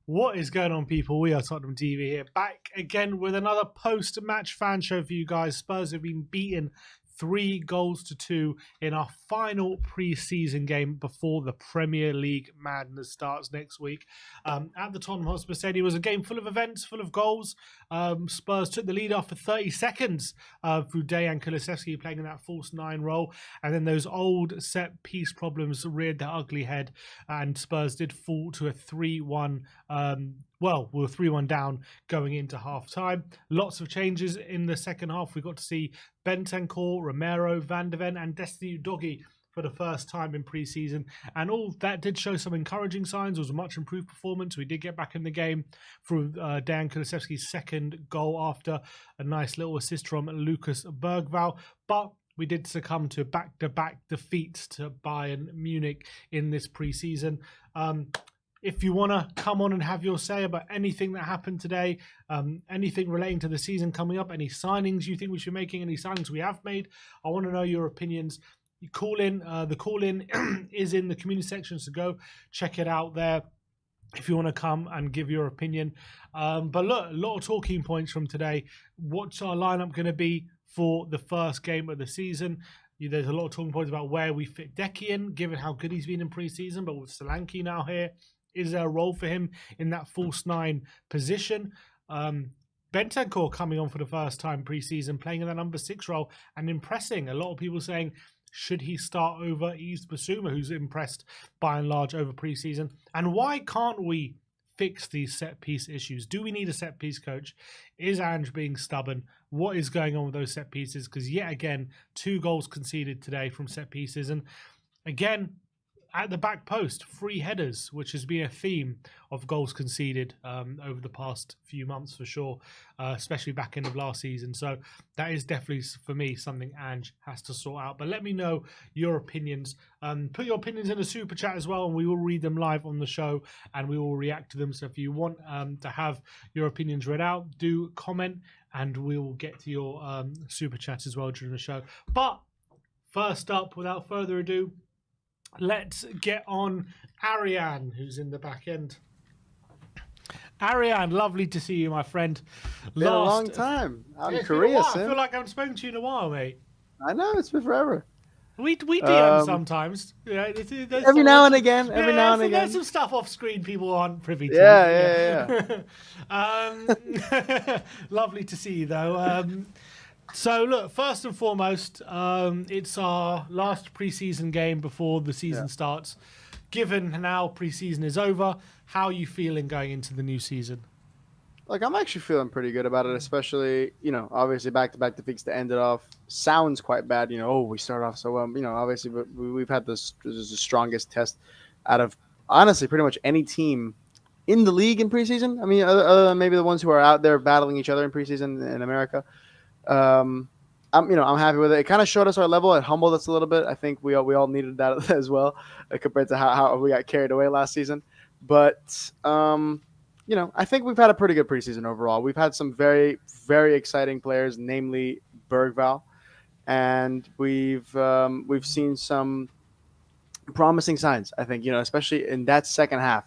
What is going on, people? We are Tottenham TV here, back again with another post-match fan show for you guys. Spurs have been beaten 3-2 in our final pre-season game before the Premier League madness starts next week. At the Tottenham Hotspur Stadium, it was a game full of events, full of goals. Spurs took the lead after 30 seconds through Dejan Kulusevski playing in that false 9 role. And then those old set-piece problems reared their ugly head, and Spurs did fall to a 3-1 we were 3-1 down going into half-time. Lots of changes in the second half. We got to see Bentancur, Romero, Van de Ven and Destiny Udogie for the first time in pre-season. And all that did show some encouraging signs. It was a much improved performance. We did get back in the game through Dejan Kulusevski's second goal after a nice little assist from Lucas Bergvall. But we did succumb to back-to-back defeats to Bayern Munich in this pre-season. If you want to come on and have your say about anything that happened today, anything relating to the season coming up, any signings you think we should be making, any signings we have made, I want to know your opinions. You call in. The call-in is in the community section, so go check it out there if you want to come and give your opinion. But look, a lot of talking points from today. What's our lineup going to be for the first game of the season? There's a lot of talking points about where we fit Decky in, given how good he's been in pre-season, but with Solanke now here, is there a role for him in that false 9 position? Bentancur coming on for the first time pre-season, playing in the number 6 role and impressing. A lot of people saying, should he start over Yves Bissouma, who's impressed by and large over pre-season? And why can't we fix these set-piece issues? Do we need a set-piece coach? Is Ange being stubborn? What is going on with those set pieces? Because yet again, 2 goals conceded today from set pieces. And again, at the back post, 3 headers, which has been a theme of goals conceded over the past few months for sure, especially back end of last season. So that is definitely, for me, something Ange has to sort out. But let me know your opinions. Put your opinions in the super chat as well, and we will read them live on the show and we will react to them. So if you want to have your opinions read out, do comment and we will get to your super chat as well during the show. But first up, without further ado, let's get on Ariane, who's in the back end. Ariane, lovely to see you, my friend. Been a long time out in Korea, Sim. I feel like I haven't spoken to you in a while, mate. I know, it's been forever. We DM sometimes. Yeah, every now and again. There's some stuff off screen people aren't privy to. Yeah. Lovely to see you, though. So, look, first and foremost, it's our last preseason game before the season starts. Given now preseason is over, how are you feeling going into the new season? Like, I'm actually feeling pretty good about it, especially, obviously back-to-back defeats to end it off. Sounds quite bad, we start off so well. Obviously, but we've had this is the strongest test out of, honestly, pretty much any team in the league in preseason. I mean, other than maybe the ones who are out there battling each other in preseason in America. I'm happy with it. It kind of showed us our level. It humbled us a little bit. I think we all needed that as well, compared to how we got carried away last season. But I think we've had a pretty good preseason overall. We've had some very, very exciting players, namely Bergvall, and we've seen some promising signs. I think especially in that second half.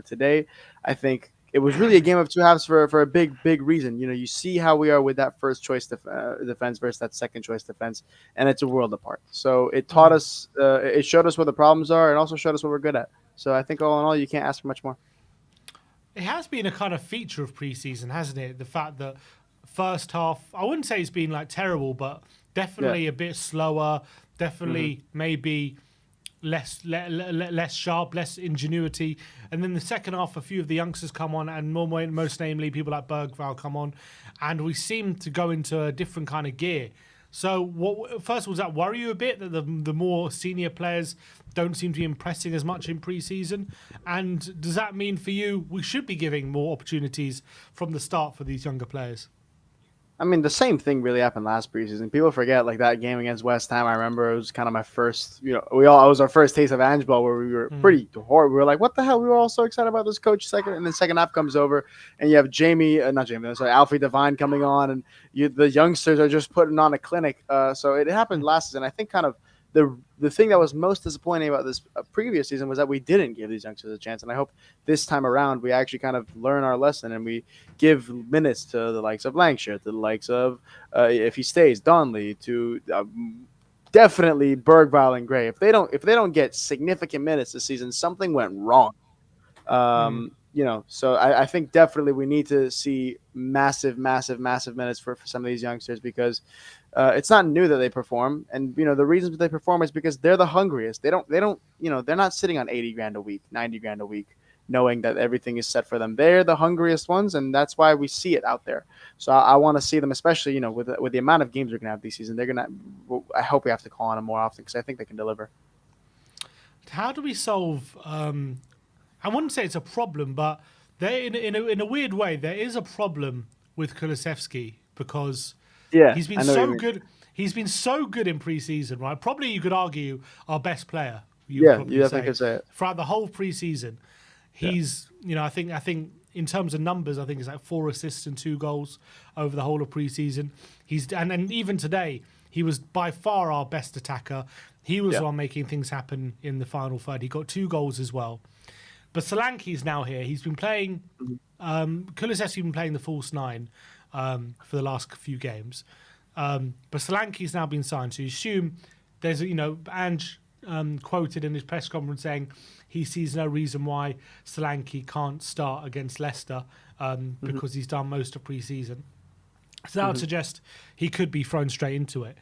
Today, I think it was really a game of 2 halves for a big reason. You see how we are with that first choice defense versus that second choice defense, and it's a world apart. So it taught us, it showed us where the problems are, and also showed us what we're good at. So I think all in all, you can't ask for much more. It has been a kind of feature of preseason, hasn't it? The fact that first half, I wouldn't say it's been like terrible, but definitely a bit slower. Definitely maybe less sharp, less ingenuity, and then the second half, a few of the youngsters come on, and most namely people like Bergvall come on, and we seem to go into a different kind of gear. So, first of all, does that worry you a bit that the more senior players don't seem to be impressing as much in pre-season? And does that mean for you we should be giving more opportunities from the start for these younger players? I mean, the same thing really happened last preseason. People forget, like, that game against West Ham. I remember it was kind of my first, it was our first taste of Ange ball, where we were pretty horrible. We were like, what the hell? We were all so excited about this coach and then second half comes over, and you have Alfie Devine coming on, and the youngsters are just putting on a clinic. So it happened last season. I think kind of the thing that was most disappointing about this previous season was that we didn't give these youngsters a chance. And I hope this time around we actually kind of learn our lesson and we give minutes to the likes of Lancashire, to the likes of if he stays, Donnelly, to definitely Bergvall and Gray. If they don't get significant minutes this season, something went wrong. Hmm. So I think definitely we need to see massive, massive, massive minutes for some of these youngsters because it's not new that they perform, and the reasons they perform is because they're the hungriest. They're not sitting on 80 grand a week, 90 grand a week, knowing that everything is set for them. They're the hungriest ones, and that's why we see it out there. So I want to see them, especially with the amount of games we're gonna have this season. They're gonna. I hope we have to call on them more often because I think they can deliver. How do we solve? I wouldn't say it's a problem, but there in a weird way there is a problem with Kulusevski because Yeah, he's been I know what you so mean. good. He's been so good in preseason, right? Probably you could argue our best player. You would Yeah, you probably definitely say could say it. throughout the whole preseason, Yeah. he's I think in terms of numbers, I think it's like 4 assists and 2 goals over the whole of preseason. And even today, he was by far our best attacker. He was Yeah. the one making things happen in the final third. He got 2 goals as well. But Solanke's now here. He's been playing. Mhm. Kulusevski's been playing the false nine for the last few games. But Solanke's now been signed. So you assume Ange quoted in his press conference saying he sees no reason why Solanke can't start against Leicester Mhm. because he's done most of pre-season. So that would Mhm. suggest he could be thrown straight into it.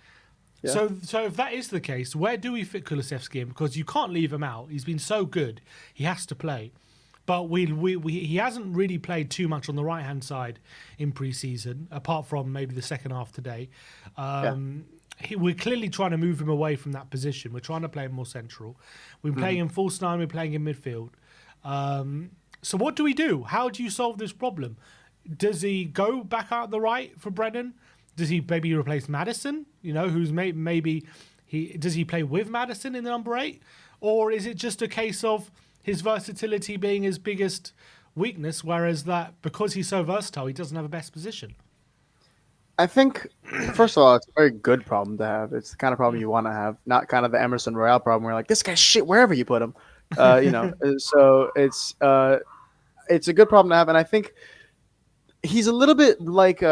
Yeah. So if that is the case, where do we fit Kulusevski in? Because you can't leave him out. He's been so good. He has to play. But he hasn't really played too much on the right hand side in pre-season, apart from maybe the second half today. Yeah. We're clearly trying to move him away from that position. We're trying to play him more central. We're playing Mhm. him false nine. We're playing in midfield. So what do we do? How do you solve this problem? Does he go back out the right for Brennan? Does he maybe replace Madison? Who's maybe he does he play with Madison in the number 8, or is it just a case of his versatility being his biggest weakness, whereas that because he's so versatile, he doesn't have a best position? I think, first of all, it's a very good problem to have. It's the kind of problem you want to have, not kind of the Emerson Royale problem where like this guy's shit wherever you put him. So it's a good problem to have, and I think he's a little bit like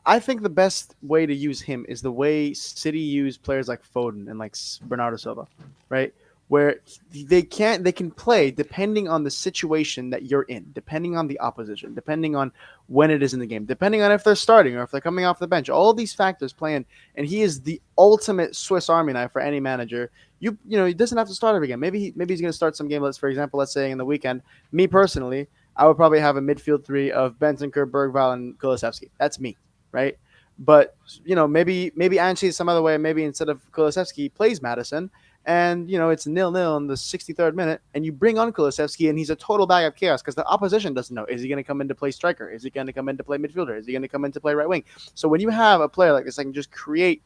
I think the best way to use him is the way City use players like Foden and like Bernardo Silva, right? Where they can play depending on the situation that you're in, depending on the opposition, depending on when it is in the game, depending on if they're starting or if they're coming off the bench. All of these factors play in, and he is the ultimate Swiss Army knife for any manager. He doesn't have to start every game. Maybe he's going to start some game. For example, let's say in the weekend. Me personally, I would probably have a midfield three of Bentancur, Bergvall, and Kulusevski. That's me, right? But maybe Ange sees some other way. Maybe instead of Kulusevski, he plays Madison, and it's 0-0 in the 63rd minute, and you bring on Kulusevski, and he's a total bag of chaos because the opposition doesn't know: is he going to come in to play striker? Is he going to come in to play midfielder? Is he going to come in to play right wing? So when you have a player like this, I can just create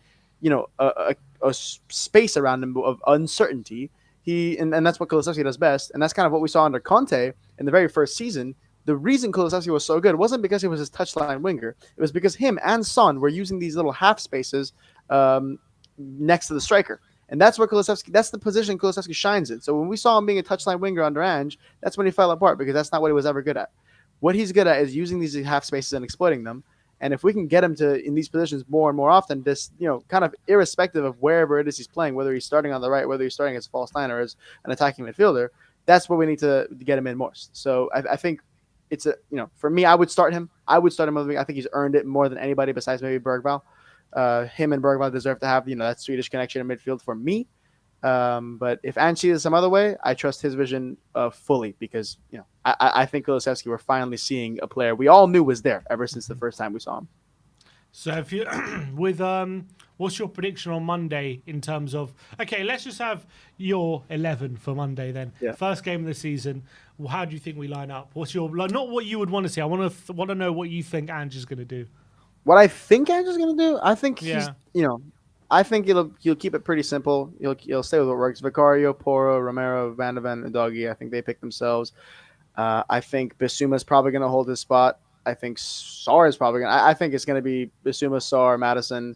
a space around him of uncertainty. And that's what Kulusevski does best, and that's kind of what we saw under Conte in the very first season. The reason Kulusevski was so good wasn't because he was his touchline winger. It was because him and Son were using these little half spaces next to the striker. And that's that's the position Kulusevski shines in. So when we saw him being a touchline winger under Ange, that's when he fell apart because that's not what he was ever good at. What he's good at is using these half spaces and exploiting them. And if we can get him to in these positions more and more often, this kind of irrespective of wherever it is he's playing, whether he's starting on the right, whether he's starting as a false nine or as an attacking midfielder, that's where we need to get him in more. So I think it's for me, I would start him. I would start him. I think he's earned it more than anybody besides maybe Bergvall. Him and Bergvall deserve to have that Swedish connection in midfield for me. But if Ange is some other way, I trust his vision fully because I think Kulusevski, we're finally seeing a player we all knew was there ever since the first time we saw him. So if you with what's your prediction on Monday in terms of let's just have your 11 for Monday then. Yeah. First game of the season. How do you think we line up? What's your not what you would want to see. I want to know what you think Ange is going to do. What I think Ange is going to do, I think Yeah. I think he'll keep it pretty simple. He'll stay with what works. Vicario, Porro, Romero, Van de Ven, and Doggy. I think they pick themselves. I think Bissouma's probably going to hold his spot. I think Sarr is probably going to. I think it's going to be Bissouma, Sarr, Madison,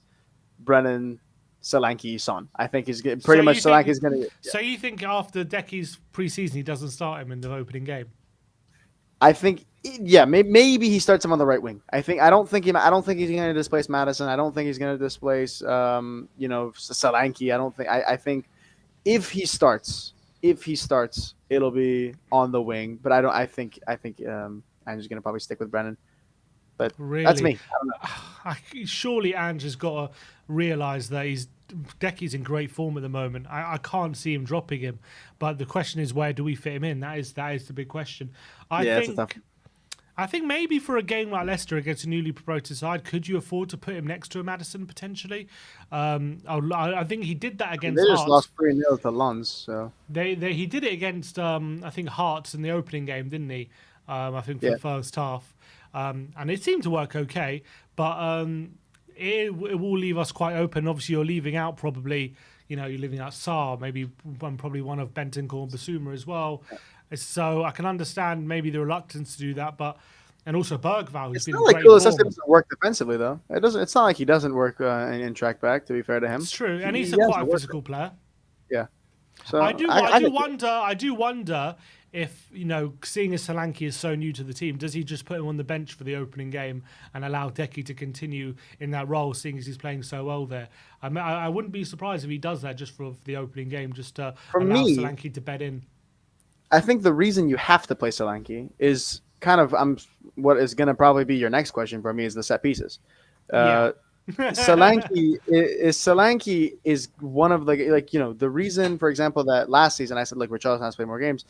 Brennan, Solanke, Son. I think he's pretty So much you think- Solanke is going to. So you think after Decky's preseason, he doesn't start him in the opening game? I think, yeah, maybe he starts him on the right wing. I don't think he's going to displace Madison. I don't think he's going to displace, Solanke. I think if he starts, it'll be on the wing. But I think I'm just going to probably stick with Brennan. But Really? that's me. I don't know. Surely Ange has got to realise that Decky's in great form at the moment. I can't see him dropping him. But the question is, where do we fit him in? That is the big question. I think maybe for a game like Leicester against a newly promoted side, could you afford to put him next to a Maddison potentially? I think he did that against They just Hearts. lost 3-0 to Lens, so he did it against I think Hearts in the opening game, didn't he? I think for the first half, and it seemed to work okay, but it will leave us quite open. Obviously, you're leaving out probably, you're leaving out Sarr, maybe probably one of Bentancur and Basuma as well. So I can understand maybe the reluctance to do that, and also Bergvall, who's it's been not like Kulusevski doesn't work defensively though. It's not like he doesn't work in track back. To be fair to him, it's true, and he's quite a physical player. Yeah. So I do wonder if, seeing as Solanke is so new to the team, does he just put him on the bench for the opening game and allow Decky to continue in that role, seeing as he's playing so well there? I wouldn't be surprised if he does that just for the opening game, just to allow Solanke to bed in. I think the reason you have to play Solanke is kind of what is going to probably be your next question for me is the set pieces. Solanke is one of the reason, for example, that last season I said Richarlison has to play more games.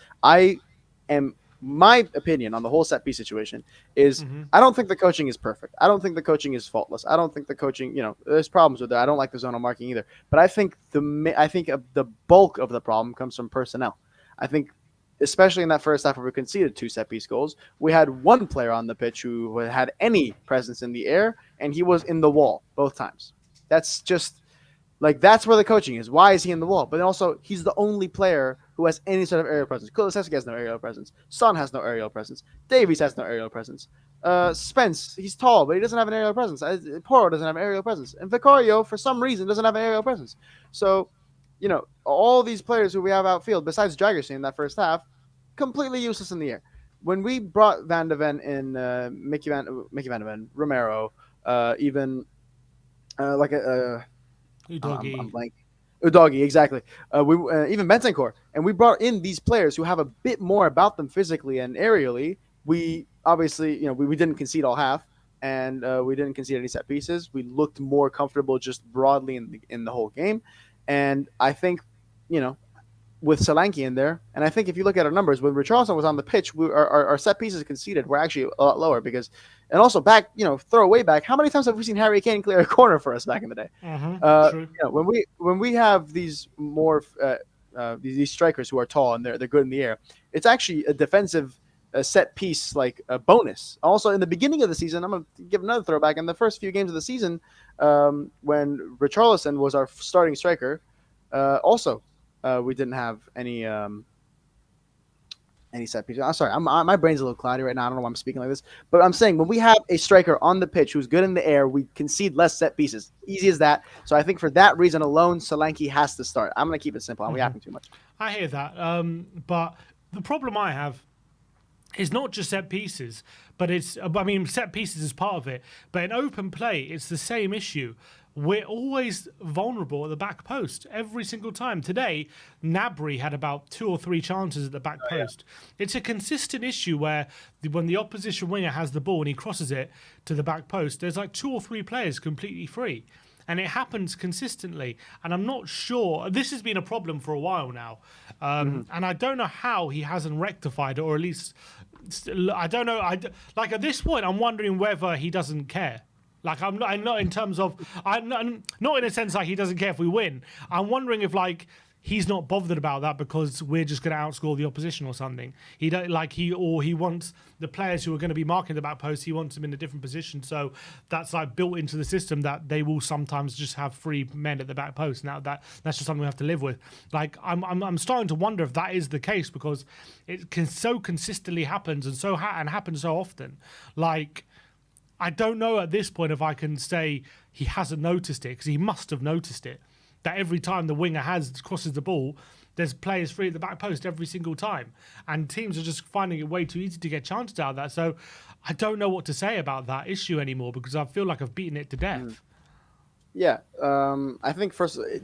My opinion on the whole set piece situation is I don't think the coaching is perfect. I don't think the coaching is faultless. I don't think the coaching, there's problems with it. I don't like the zonal marking either. But I think the bulk of the problem comes from personnel. I think, especially in that first half where we conceded 2 set-piece goals, we had one player on the pitch who had any presence in the air, and he was in the wall both times. That's just, that's where the coaching is. Why is he in the wall? But also, he's the only player who has any sort of aerial presence. Kulusevski has no aerial presence. Son has no aerial presence. Davies has no aerial presence. Spence, he's tall, but he doesn't have an aerial presence. Porro doesn't have an aerial presence. And Vicario, for some reason, doesn't have an aerial presence. So, all these players who we have outfield, besides Jagerson in that first half, completely useless in the air. When we brought Van de Ven in, Mickey Van de Ven, Romero, even Udogie. I'm blanking. Udogie, exactly. Even Bentancur, and we brought in these players who have a bit more about them physically and aerially. We obviously, we didn't concede all half, and we didn't concede any set pieces. We looked more comfortable just broadly in the whole game, and I think, with Solanke in there, and I think if you look at our numbers, when Richarlison was on the pitch, our set pieces conceded were actually a lot lower and also back, throw away back. How many times have we seen Harry Kane clear a corner for us back in the day? True. When we have these more these strikers who are tall and they're good in the air, it's actually a defensive set piece a bonus. Also, in the beginning of the season, I'm gonna give another throwback. In the first few games of the season, when Richarlison was our starting striker, we didn't have any set pieces. I'm sorry, my brain's a little cloudy right now. I don't know why I'm speaking like this, but I'm saying when we have a striker on the pitch who's good in the air, we concede less set pieces. Easy as that. So I think for that reason alone, Solanke has to start. I'm going to keep it simple. I'm yapping too much. I hear that, but the problem I have is not just set pieces, but set pieces is part of it. But in open play, it's the same issue. We're always vulnerable at the back post every single time. Today, Gnabry had about 2 or 3 chances at the back post. It's a consistent issue where when the opposition winger has the ball and he crosses it to the back post, there's 2 or 3 players completely free. And it happens consistently. And I'm not sure. This has been a problem for a while now. And I don't know how he hasn't rectified it, or at least, I don't know. At this point, I'm wondering whether he doesn't care. I'm not in terms of, I'm not in a sense he doesn't care if we win. I'm wondering if he's not bothered about that because we're just going to outscore the opposition or something. He wants the players who are going to be marking the back post. He wants them in a different position. So that's built into the system that they will sometimes just have 3 men at the back post. Now that's just something we have to live with. I'm starting to wonder if that is the case because it so consistently happens and happens so often. I don't know at this point if I can say he hasn't noticed it, because he must have noticed it. that every time the winger crosses the ball, there's players free at the back post every single time. And teams are just finding it way too easy to get chances out of that. So I don't know what to say about that issue anymore because I feel like I've beaten it to death. Yeah, I think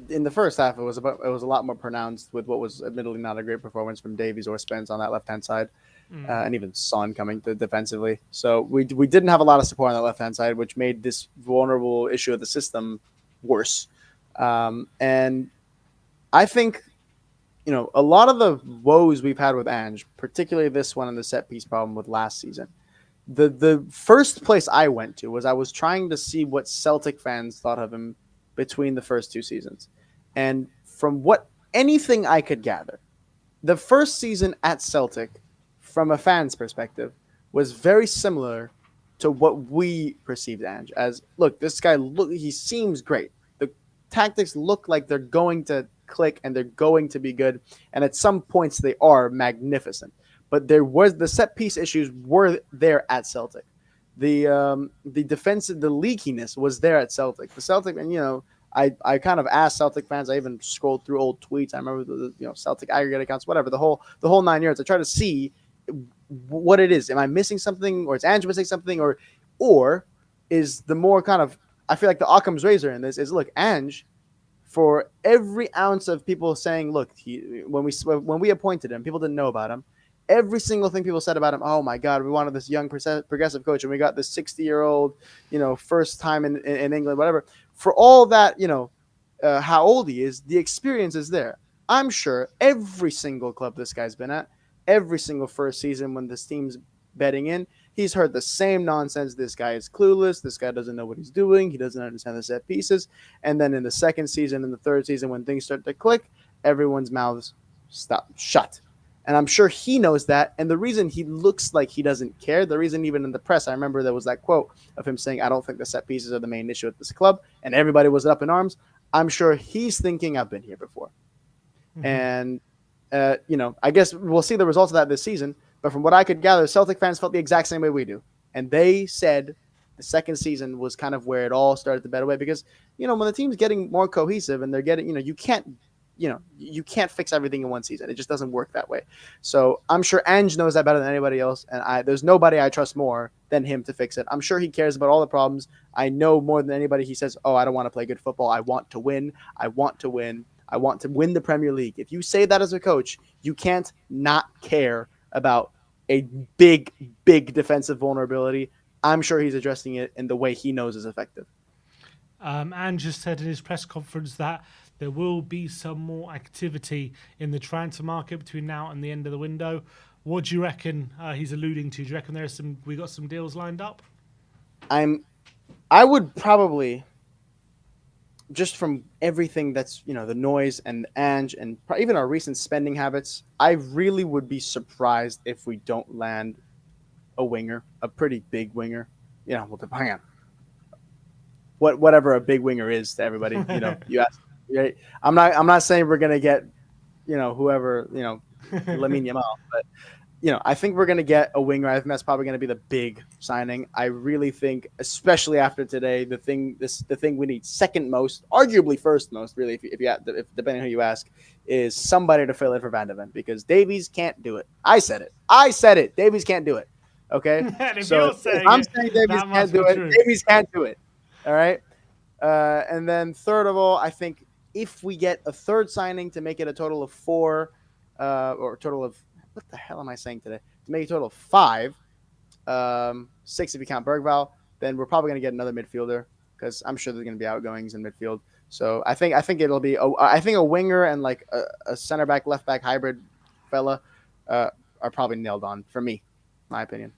in the first half it was a lot more pronounced with what was admittedly not a great performance from Davies or Spence on that left hand side, and even Son coming to defensively. So we didn't have a lot of support on the left hand side, which made this vulnerable issue of the system worse. And I think a lot of the woes we've had with Ange, particularly this one and the set piece problem with last season. The first place I went to was I was trying to see what Celtic fans thought of him between the first two seasons. And from anything I could gather, the first season at Celtic, from a fan's perspective, was very similar to what we perceived Ange as. Look, this guy, he seems great. The tactics look like they're going to click and they're going to be good. And at some points, they are magnificent. But the set piece issues were there at Celtic. The defensive, the leakiness was there at Celtic. The Celtic, and I kind of asked Celtic fans. I even scrolled through old tweets. I remember the Celtic aggregate accounts, whatever, the whole 9 yards. I try to see what it is. Am I missing something, or is Ange missing something, or is the more kind of, I feel like the Occam's razor in this is, look, Ange, for every ounce of people saying, look, when we appointed him, people didn't know about him. Every single thing people said about him, oh my God, we wanted this young progressive coach, and we got this 60-year-old, first time in England, whatever. For all that, how old he is, the experience is there. I'm sure every single club this guy's been at, every single first season when this team's betting in, he's heard the same nonsense. This guy is clueless. This guy doesn't know what he's doing. He doesn't understand the set pieces. And then in the second season, in the third season, when things start to click, everyone's mouths shut. And I'm sure he knows that. And the reason he looks like he doesn't care, the reason even in the press, I remember there was that quote of him saying, I don't think the set pieces are the main issue at this club. And everybody was up in arms. I'm sure he's thinking, I've been here before. Mm-hmm. And, I guess we'll see the results of that this season. But from what I could gather, Celtic fans felt the exact same way we do. And they said the second season was kind of where it all started to better way. Because, when the team's getting more cohesive and they're getting, you can't fix everything in one season. It just doesn't work that way. So I'm sure Ange knows that better than anybody else. And there's nobody I trust more than him to fix it. I'm sure he cares about all the problems. I know more than anybody. He says, I don't want to play good football. I want to win. I want to win. I want to win the Premier League. If you say that as a coach, you can't not care about a big, big defensive vulnerability. I'm sure he's addressing it in the way he knows is effective. Ange just said in his press conference that there will be some more activity in the transfer market between now and the end of the window. What do you reckon he's alluding to? Do you reckon we got some deals lined up? I would probably, just from everything that's, the noise and Ange and even our recent spending habits, I really would be surprised if we don't land a winger, a pretty big winger. Well, hang on. Whatever a big winger is to everybody, you ask. Right? I'm not saying we're gonna get, whoever, Lamine Yamal, but I think we're gonna get a winger. I think that's probably gonna be the big signing. I really think, especially after today, the thing we need second most, arguably first most, really, if depending on who you ask, is somebody to fill in for Van de Ven, because Davies can't do it. I said it. Davies can't do it. Okay, so if I'm saying Davies can't do it, Davies can't do it. All right, and then third of all, I think, if we get a third signing to make it a total of 4, or a total of, what the hell am I saying today? To make a total of 5, 6 if you count Bergvall, then we're probably going to get another midfielder, because I'm sure there's going to be outgoings in midfield. So I think it'll be a winger and like a center back, left back hybrid fella are probably nailed on for me, my opinion.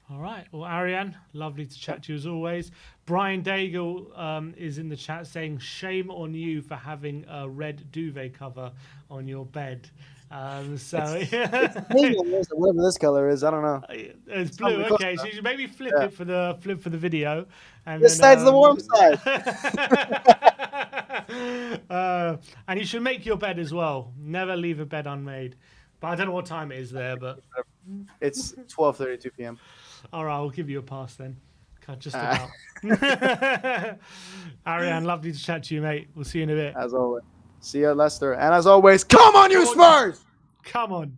All right. Well, Ariane, lovely to chat to you as always. Brian Daigle is in the chat saying, shame on you for having a red duvet cover on your bed. It's whatever this color is, I don't know. It's blue. Okay, so you should maybe flip it for the video. And this side's the warm side. And you should make your bed as well. Never leave a bed unmade. But I don't know what time it is there, but it's 12:32 p.m. All right, I'll give you a pass then. Just about. Ariane, lovely to chat to you, mate. We'll see you in a bit. As always. See you, Leicester. And as always, come on, you Spurs! Come on.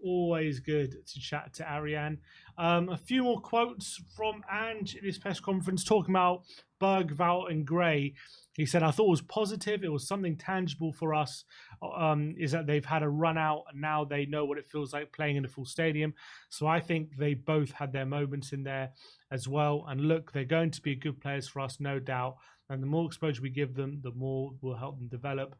Always good to chat to Ariane. A few more quotes from Ange in his press conference talking about Berg, Wout and Gray. He said, I thought it was positive. It was something tangible for us, is that they've had a run out and now they know what it feels like playing in a full stadium. So I think they both had their moments in there as well. And look, they're going to be good players for us, no doubt. And the more exposure we give them, the more we'll help them develop.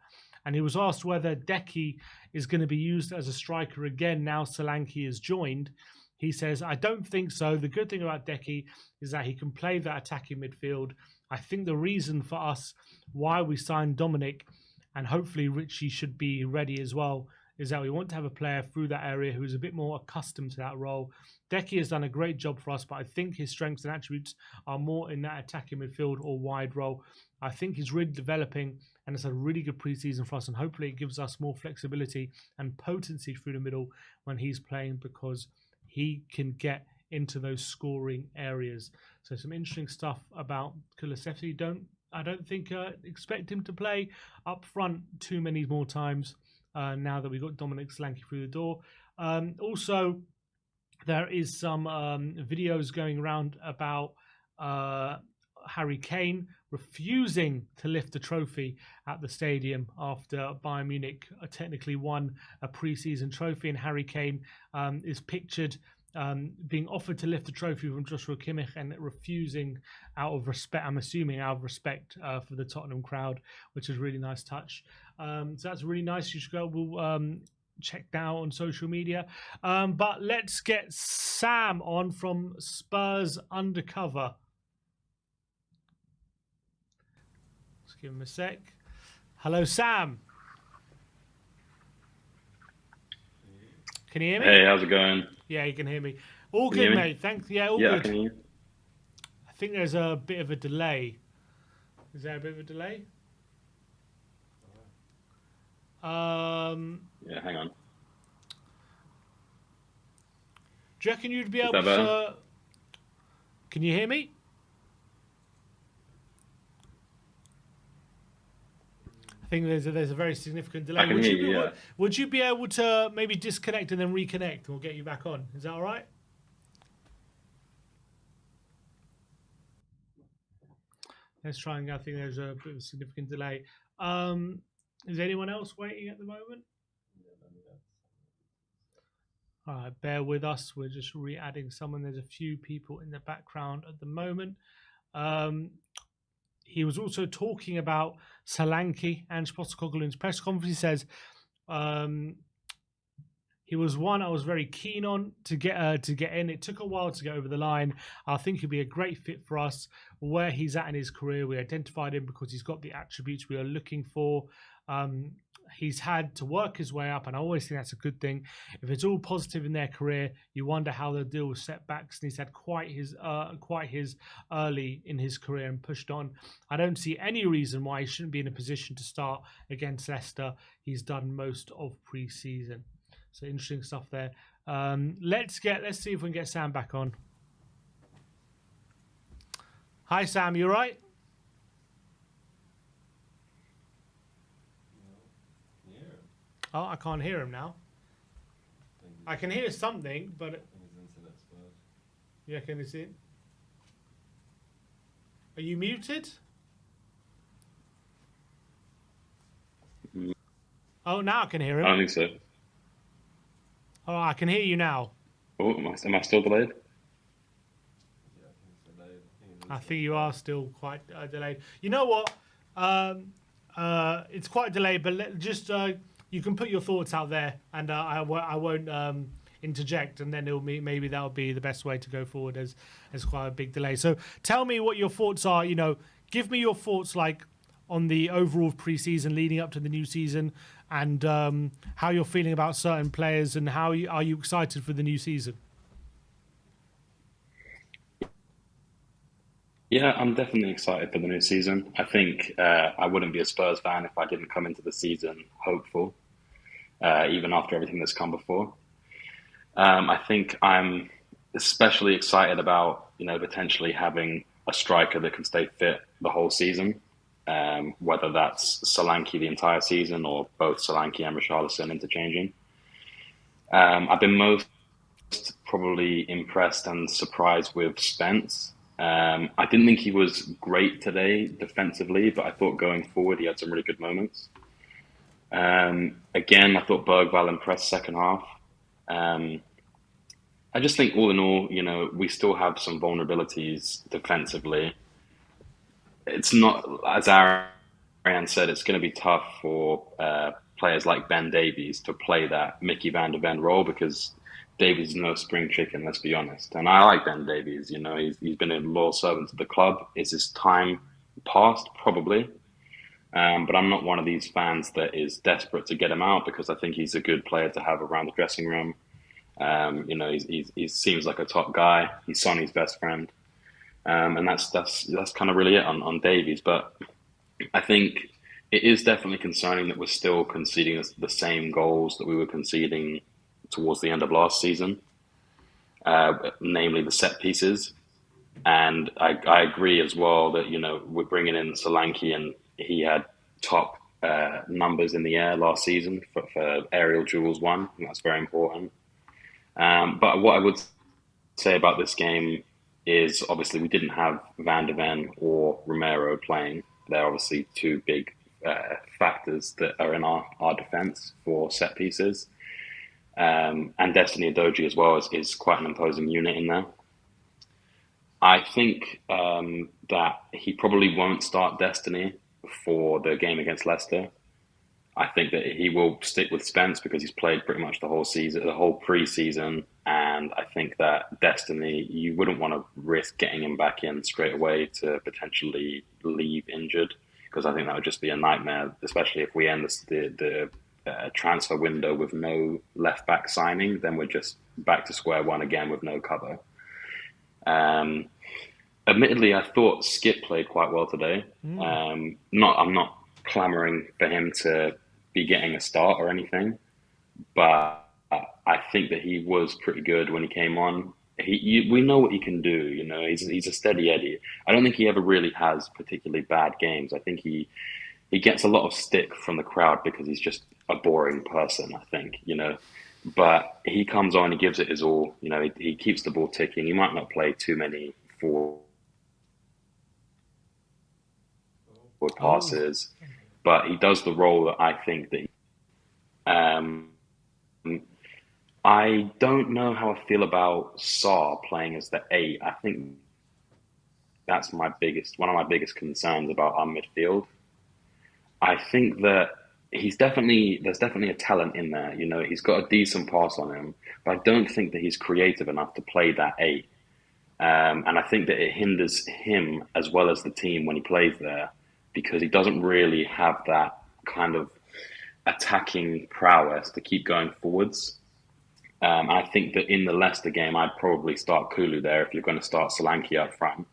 And he was asked whether Deki is going to be used as a striker again now Solanke is joined. He says, I don't think so. The good thing about Deki is that he can play that attacking midfield. I think the reason for us why we signed Dominic, and hopefully Richie should be ready as well, is that we want to have a player through that area who's a bit more accustomed to that role. Deki has done a great job for us, but I think his strengths and attributes are more in that attacking midfield or wide role. I think he's really developing and it's a really good preseason for us, and hopefully it gives us more flexibility and potency through the middle when he's playing, because he can get into those scoring areas. So some interesting stuff about Kulusevski. I don't think expect him to play up front too many more times now that we've got Dominic Solanke through the door. Also, there is some videos going around about Harry Kane refusing to lift the trophy at the stadium after Bayern Munich technically won a pre-season trophy, and Harry Kane is pictured being offered to lift the trophy from Joshua Kimmich and refusing out of respect, I'm assuming out of respect for the Tottenham crowd, which is a really nice touch. So that's really nice. You should go, we'll check that out on social media. But let's get Sam on from Spurs Undercover. Let's give him a sec. Hello, Sam. Can you hear me? Hey, how's it going? Yeah, you can hear me. All good, mate. Thanks. Yeah, all good. I can hear you. I think there's a bit of a delay. Is there a bit of a delay? Yeah, hang on. Do you reckon you'd be able to... Can you hear me? I think there's a very significant delay. I can hear you, yeah. Would you be able to maybe disconnect and then reconnect, and we'll get you back on? Is that all right? Let's try and I think there's a bit of a significant delay. Is anyone else waiting at the moment? All right, bear with us. We're just re-adding someone. There's a few people in the background at the moment. He was also talking about Solanke. Ange Postecoglou in his press conference, he says, he was one I was very keen on to get in. It took a while to get over the line. I think he'd be a great fit for us. Where he's at in his career, we identified him because he's got the attributes we are looking for. He's had to work his way up, and I always think that's a good thing. If it's all positive in their career, you wonder how they'll deal with setbacks. And he's had quite his early in his career and pushed on. I don't see any reason why he shouldn't be in a position to start against Leicester. He's done most of pre-season. So interesting stuff there. Let's see if we can get Sam back on. Hi, Sam. You all right? Oh, I can't hear him now. I can hear something, but... Yeah, can you see it? Are you muted? Oh, now I can hear him. I don't think so. Oh, I can hear you now. Oh, am I still delayed? I think you are still quite delayed. You know what? It's quite delayed, but just... you can put your thoughts out there, and I won't interject, and then maybe that'll be the best way to go forward as quite a big delay. So tell me what your thoughts are. You know, give me your thoughts like on the overall pre-season leading up to the new season, and how you're feeling about certain players, and are you excited for the new season? Yeah, I'm definitely excited for the new season. I think I wouldn't be a Spurs fan if I didn't come into the season hopeful, even after everything that's come before. I think I'm especially excited about, potentially having a striker that can stay fit the whole season, whether that's Solanke the entire season or both Solanke and Richarlison interchanging. I've been most probably impressed and surprised with Spence. I didn't think he was great today defensively, but I thought going forward he had some really good moments. Again, I thought Bergvall impressed second half. I just think all in all, we still have some vulnerabilities defensively. It's not, as Ariane said, it's going to be tough for players like Ben Davies to play that Mickey van de Ven role, because Davies is no spring chicken, let's be honest. And I like Ben Davies, he's been a loyal servant to the club. Is his time past? Probably. But I'm not one of these fans that is desperate to get him out, because I think he's a good player to have around the dressing room. He seems like a top guy. He's Sonny's best friend. And that's kind of really it on Davies. But I think it is definitely concerning that we're still conceding the same goals that we were conceding towards the end of last season, namely the set pieces. And I agree as well that, we're bringing in Solanke, and he had top numbers in the air last season for aerial duels won, and that's very important. But what I would say about this game is obviously we didn't have Van de Ven or Romero playing. They're obviously two big factors that are in our defence for set pieces. And Destiny Udogie as well is quite an imposing unit in there. I think that he probably won't start Destiny for the game against Leicester. I think that he will stick with Spence because he's played pretty much the whole season, the whole pre-season. And I think that Destiny, you wouldn't want to risk getting him back in straight away to potentially leave injured, because I think that would just be a nightmare, especially if we end the transfer window with no left-back signing. Then we're just back to square one again with no cover. Admittedly, I thought Skip played quite well today. I'm not clamoring for him to be getting a start or anything, but I think that he was pretty good when he came on. We know what he can do. He's a steady Eddie. I don't think he ever really has particularly bad games. I think he gets a lot of stick from the crowd because he's just a boring person, I think, but he comes on, he gives it his all. He keeps the ball ticking. He might not play too many forward passes, but he does the role that I think that I don't know how I feel about Sarr playing as the 8. I think that's one of my biggest concerns about our midfield. I think that there's definitely a talent in there. He's got a decent pass on him, but I don't think that he's creative enough to play that 8. And I think that it hinders him as well as the team when he plays there, because he doesn't really have that kind of attacking prowess to keep going forwards. I think that in the Leicester game, I'd probably start Kulu there if you're going to start Solanke up front,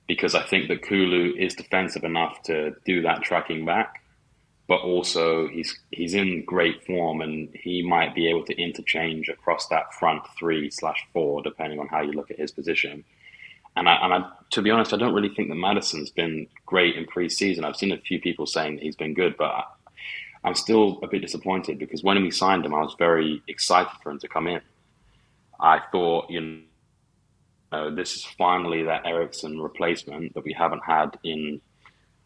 because I think that Kulu is defensive enough to do that tracking back, but also he's in great form, and he might be able to interchange across that front 3/4, depending on how you look at his position. And I, to be honest, I don't really think that Maddison's been great in pre-season. I've seen a few people saying that he's been good, but I'm still a bit disappointed, because when we signed him, I was very excited for him to come in. I thought, this is finally that Eriksen replacement that we haven't had in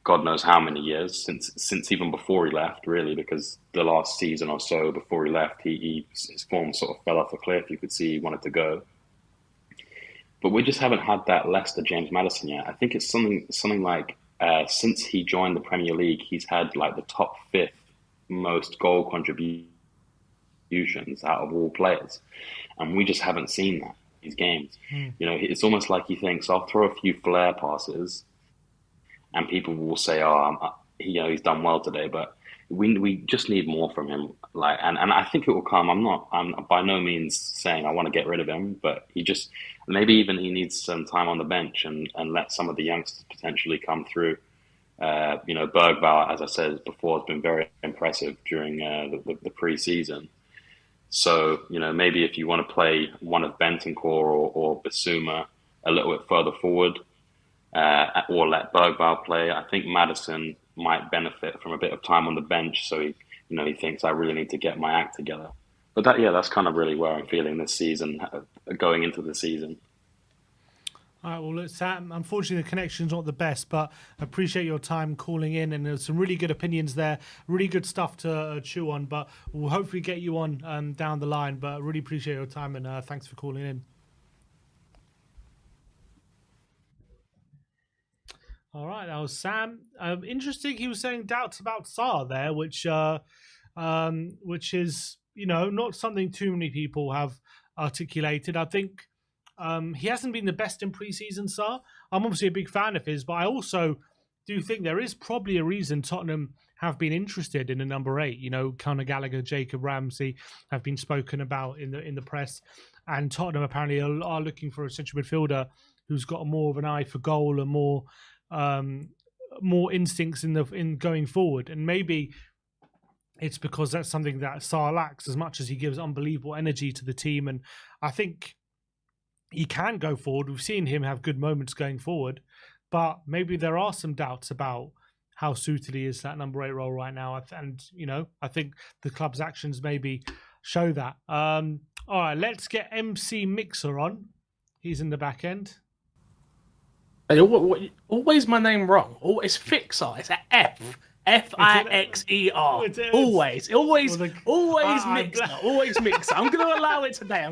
God knows how many years, since even before he left, really, because the last season or so before he left, his form sort of fell off a cliff. You could see he wanted to go. But we just haven't had that Leicester James Maddison yet. I think it's something like since he joined the Premier League, he's had like the top 5th most goal contributions out of all players, and we just haven't seen that in these games. It's almost like he thinks, I'll throw a few flair passes and people will say, he's done well today, but we just need more from him. And I think it will come. I'm by no means saying I want to get rid of him, but maybe even he needs some time on the bench and let some of the youngsters potentially come through. Bergvall, as I said before, has been very impressive during the pre-season. So, maybe if you want to play one of Bentancur or Bissouma a little bit further forward, or let Bergvall play. I think Maddison might benefit from a bit of time on the bench, so he thinks I really need to get my act together. But that's kind of really where I'm feeling this season, going into the season. All right, well, look, Sam, unfortunately, the connection's not the best, but I appreciate your time calling in, and there's some really good opinions there, really good stuff to chew on, but we'll hopefully get you on down the line, but really appreciate your time, and thanks for calling in. All right, that was Sam. Interesting, he was saying doubts about Sarr there, which is, not something too many people have articulated. I think he hasn't been the best in pre-season, Sarr. I'm obviously a big fan of his, but I also do think there is probably a reason Tottenham have been interested in a number 8. Conor Gallagher, Jacob Ramsey have been spoken about in the press, and Tottenham apparently are looking for a central midfielder who's got more of an eye for goal and more instincts in going forward. And maybe it's because that's something that Sarr lacks, as much as he gives unbelievable energy to the team. And I think he can go forward. We've seen him have good moments going forward, but maybe there are some doubts about how suited he is to that number 8 role right now. And, I think the club's actions maybe show that. All right, let's get MC Mixer on. He's in the back end. Hey, always my name wrong. It's Fixer. It's an F. Fixer. Always Mixer. Always Mixer. I'm going to allow it today.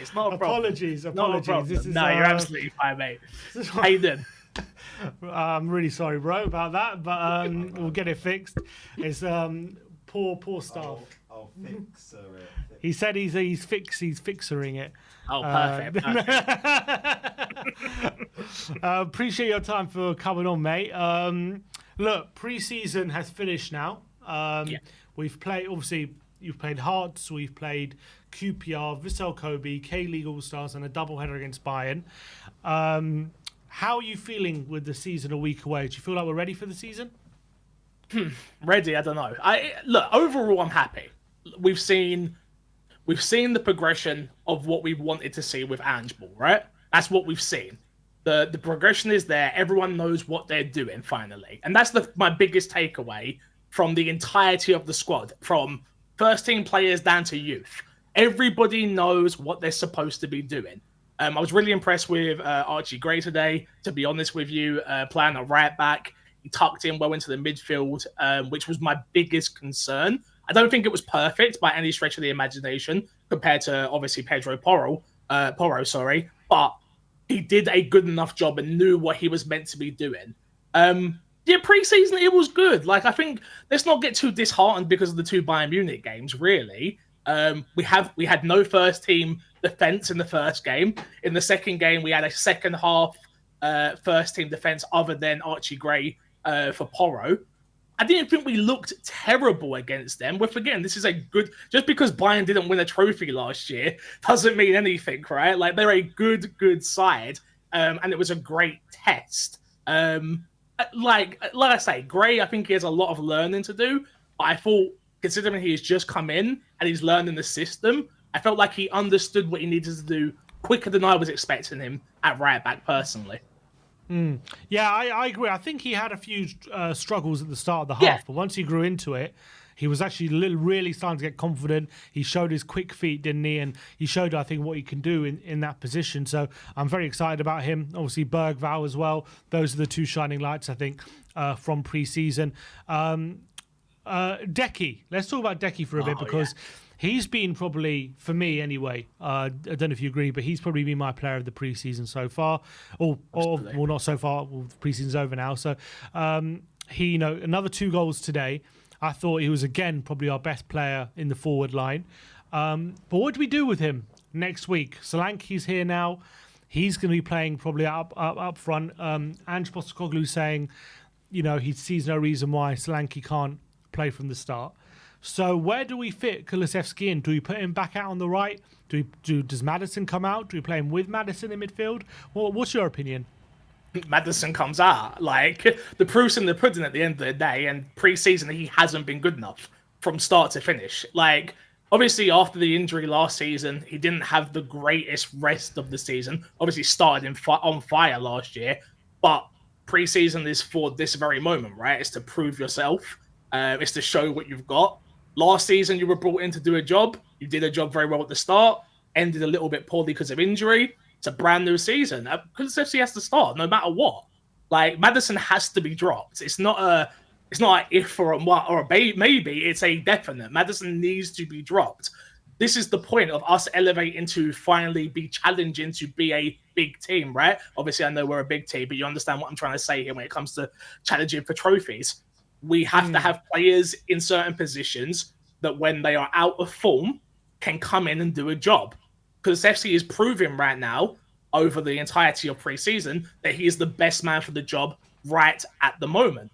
It's not a problem. Apologies. Not a problem. No, you're absolutely fine, mate. How you doing? I'm really sorry, bro, about that, but we'll get it fixed. It's poor staff. I'll fix it. He said he's fixering it. Oh, perfect. Appreciate your time for coming on, mate. Look, pre-season has finished now. We've played, obviously, you've played Hearts, we've played QPR, Vissel Kobe, K-League All-Stars, and a doubleheader against Bayern. How are you feeling with the season a week away? Do you feel like we're ready for the season? Ready? I don't know. Look, overall, I'm happy. We've seen the progression of what we wanted to see with Ange, right? That's what we've seen. The progression is there. Everyone knows what they're doing, finally. And that's my biggest takeaway from the entirety of the squad, from first-team players down to youth. Everybody knows what they're supposed to be doing. I was really impressed with Archie Gray today, to be honest with you, playing a right back. He tucked in well into the midfield, which was my biggest concern. I don't think it was perfect by any stretch of the imagination compared to, obviously, Pedro Porro, but he did a good enough job and knew what he was meant to be doing. Pre-season, it was good. I think let's not get too disheartened because of the 2 Bayern Munich games, really. We had no first-team defense in the first game. In the second game, we had a second-half first-team defense other than Archie Gray for Porro. I didn't think we looked terrible against them. We're forgetting this is a good... Just because Bayern didn't win a trophy last year doesn't mean anything, right? They're a good side, and it was a great test. Like I say, Gray, I think he has a lot of learning to do, but I thought, considering he's just come in and he's learning the system, I felt like he understood what he needed to do quicker than I was expecting him at right back, personally. Yeah, I agree. I think he had a few struggles at the start of the half, but once he grew into it, he was actually really starting to get confident. He showed his quick feet, didn't he? And he showed, I think, what he can do in that position. So I'm very excited about him. Obviously, Bergvall as well. Those are the 2 shining lights, I think, from pre-season. Decky. Let's talk about Decky for a bit, because he's been probably, for me anyway, I don't know if you agree, but he's probably been my player of the pre-season so far. Well, not so far. Well, the pre-season's over now. So he, another 2 goals today. I thought he was, again, probably our best player in the forward line. But what do we do with him next week? Solanke's here now. He's going to be playing probably up front. Ange Postecoglou saying, he sees no reason why Solanke can't play from the start. So where do we fit Kulusevski in? Do we put him back out on the right? Does Maddison come out? Do we play him with Maddison in midfield? What's your opinion? Maddison comes out. The proof's in the pudding at the end of the day, and pre-season he hasn't been good enough from start to finish. Obviously, after the injury last season, he didn't have the greatest rest of the season. Obviously, started on fire last year. But pre-season is for this very moment, right? It's to prove yourself. It's to show what you've got. Last season, you were brought in to do a job. You did a job very well at the start, ended a little bit poorly because of injury. It's a brand new season. Kulusevski has to start no matter what. Like, Maddison has to be dropped. It's not an if or a what or a maybe. It's a definite. Maddison needs to be dropped. This is the point of us elevating to finally be challenging to be a big team, right? Obviously, I know we're a big team, but you understand what I'm trying to say here when it comes to challenging for trophies. We have to have players in certain positions that when they are out of form can come in and do a job. Because FC is proving right now over the entirety of pre-season that he is the best man for the job right at the moment.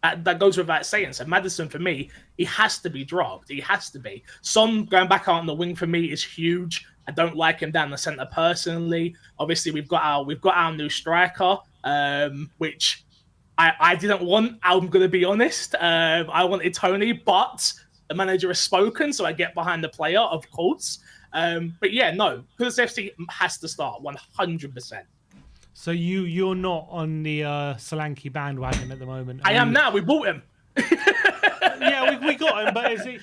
That goes without saying. So Maddison, for me, he has to be dropped. He has to be. Son going back out on the wing for me is huge. I don't like him down the centre personally. Obviously, we've got our new striker, which I didn't want. I'm going to be honest. I wanted Toney, but the manager has spoken, so I get behind the player, of course. But yeah, no, Kulusevski has to start 100%. So you're not on the Solanke bandwagon at the moment. I am now. We bought him. Yeah, we got him. But is he?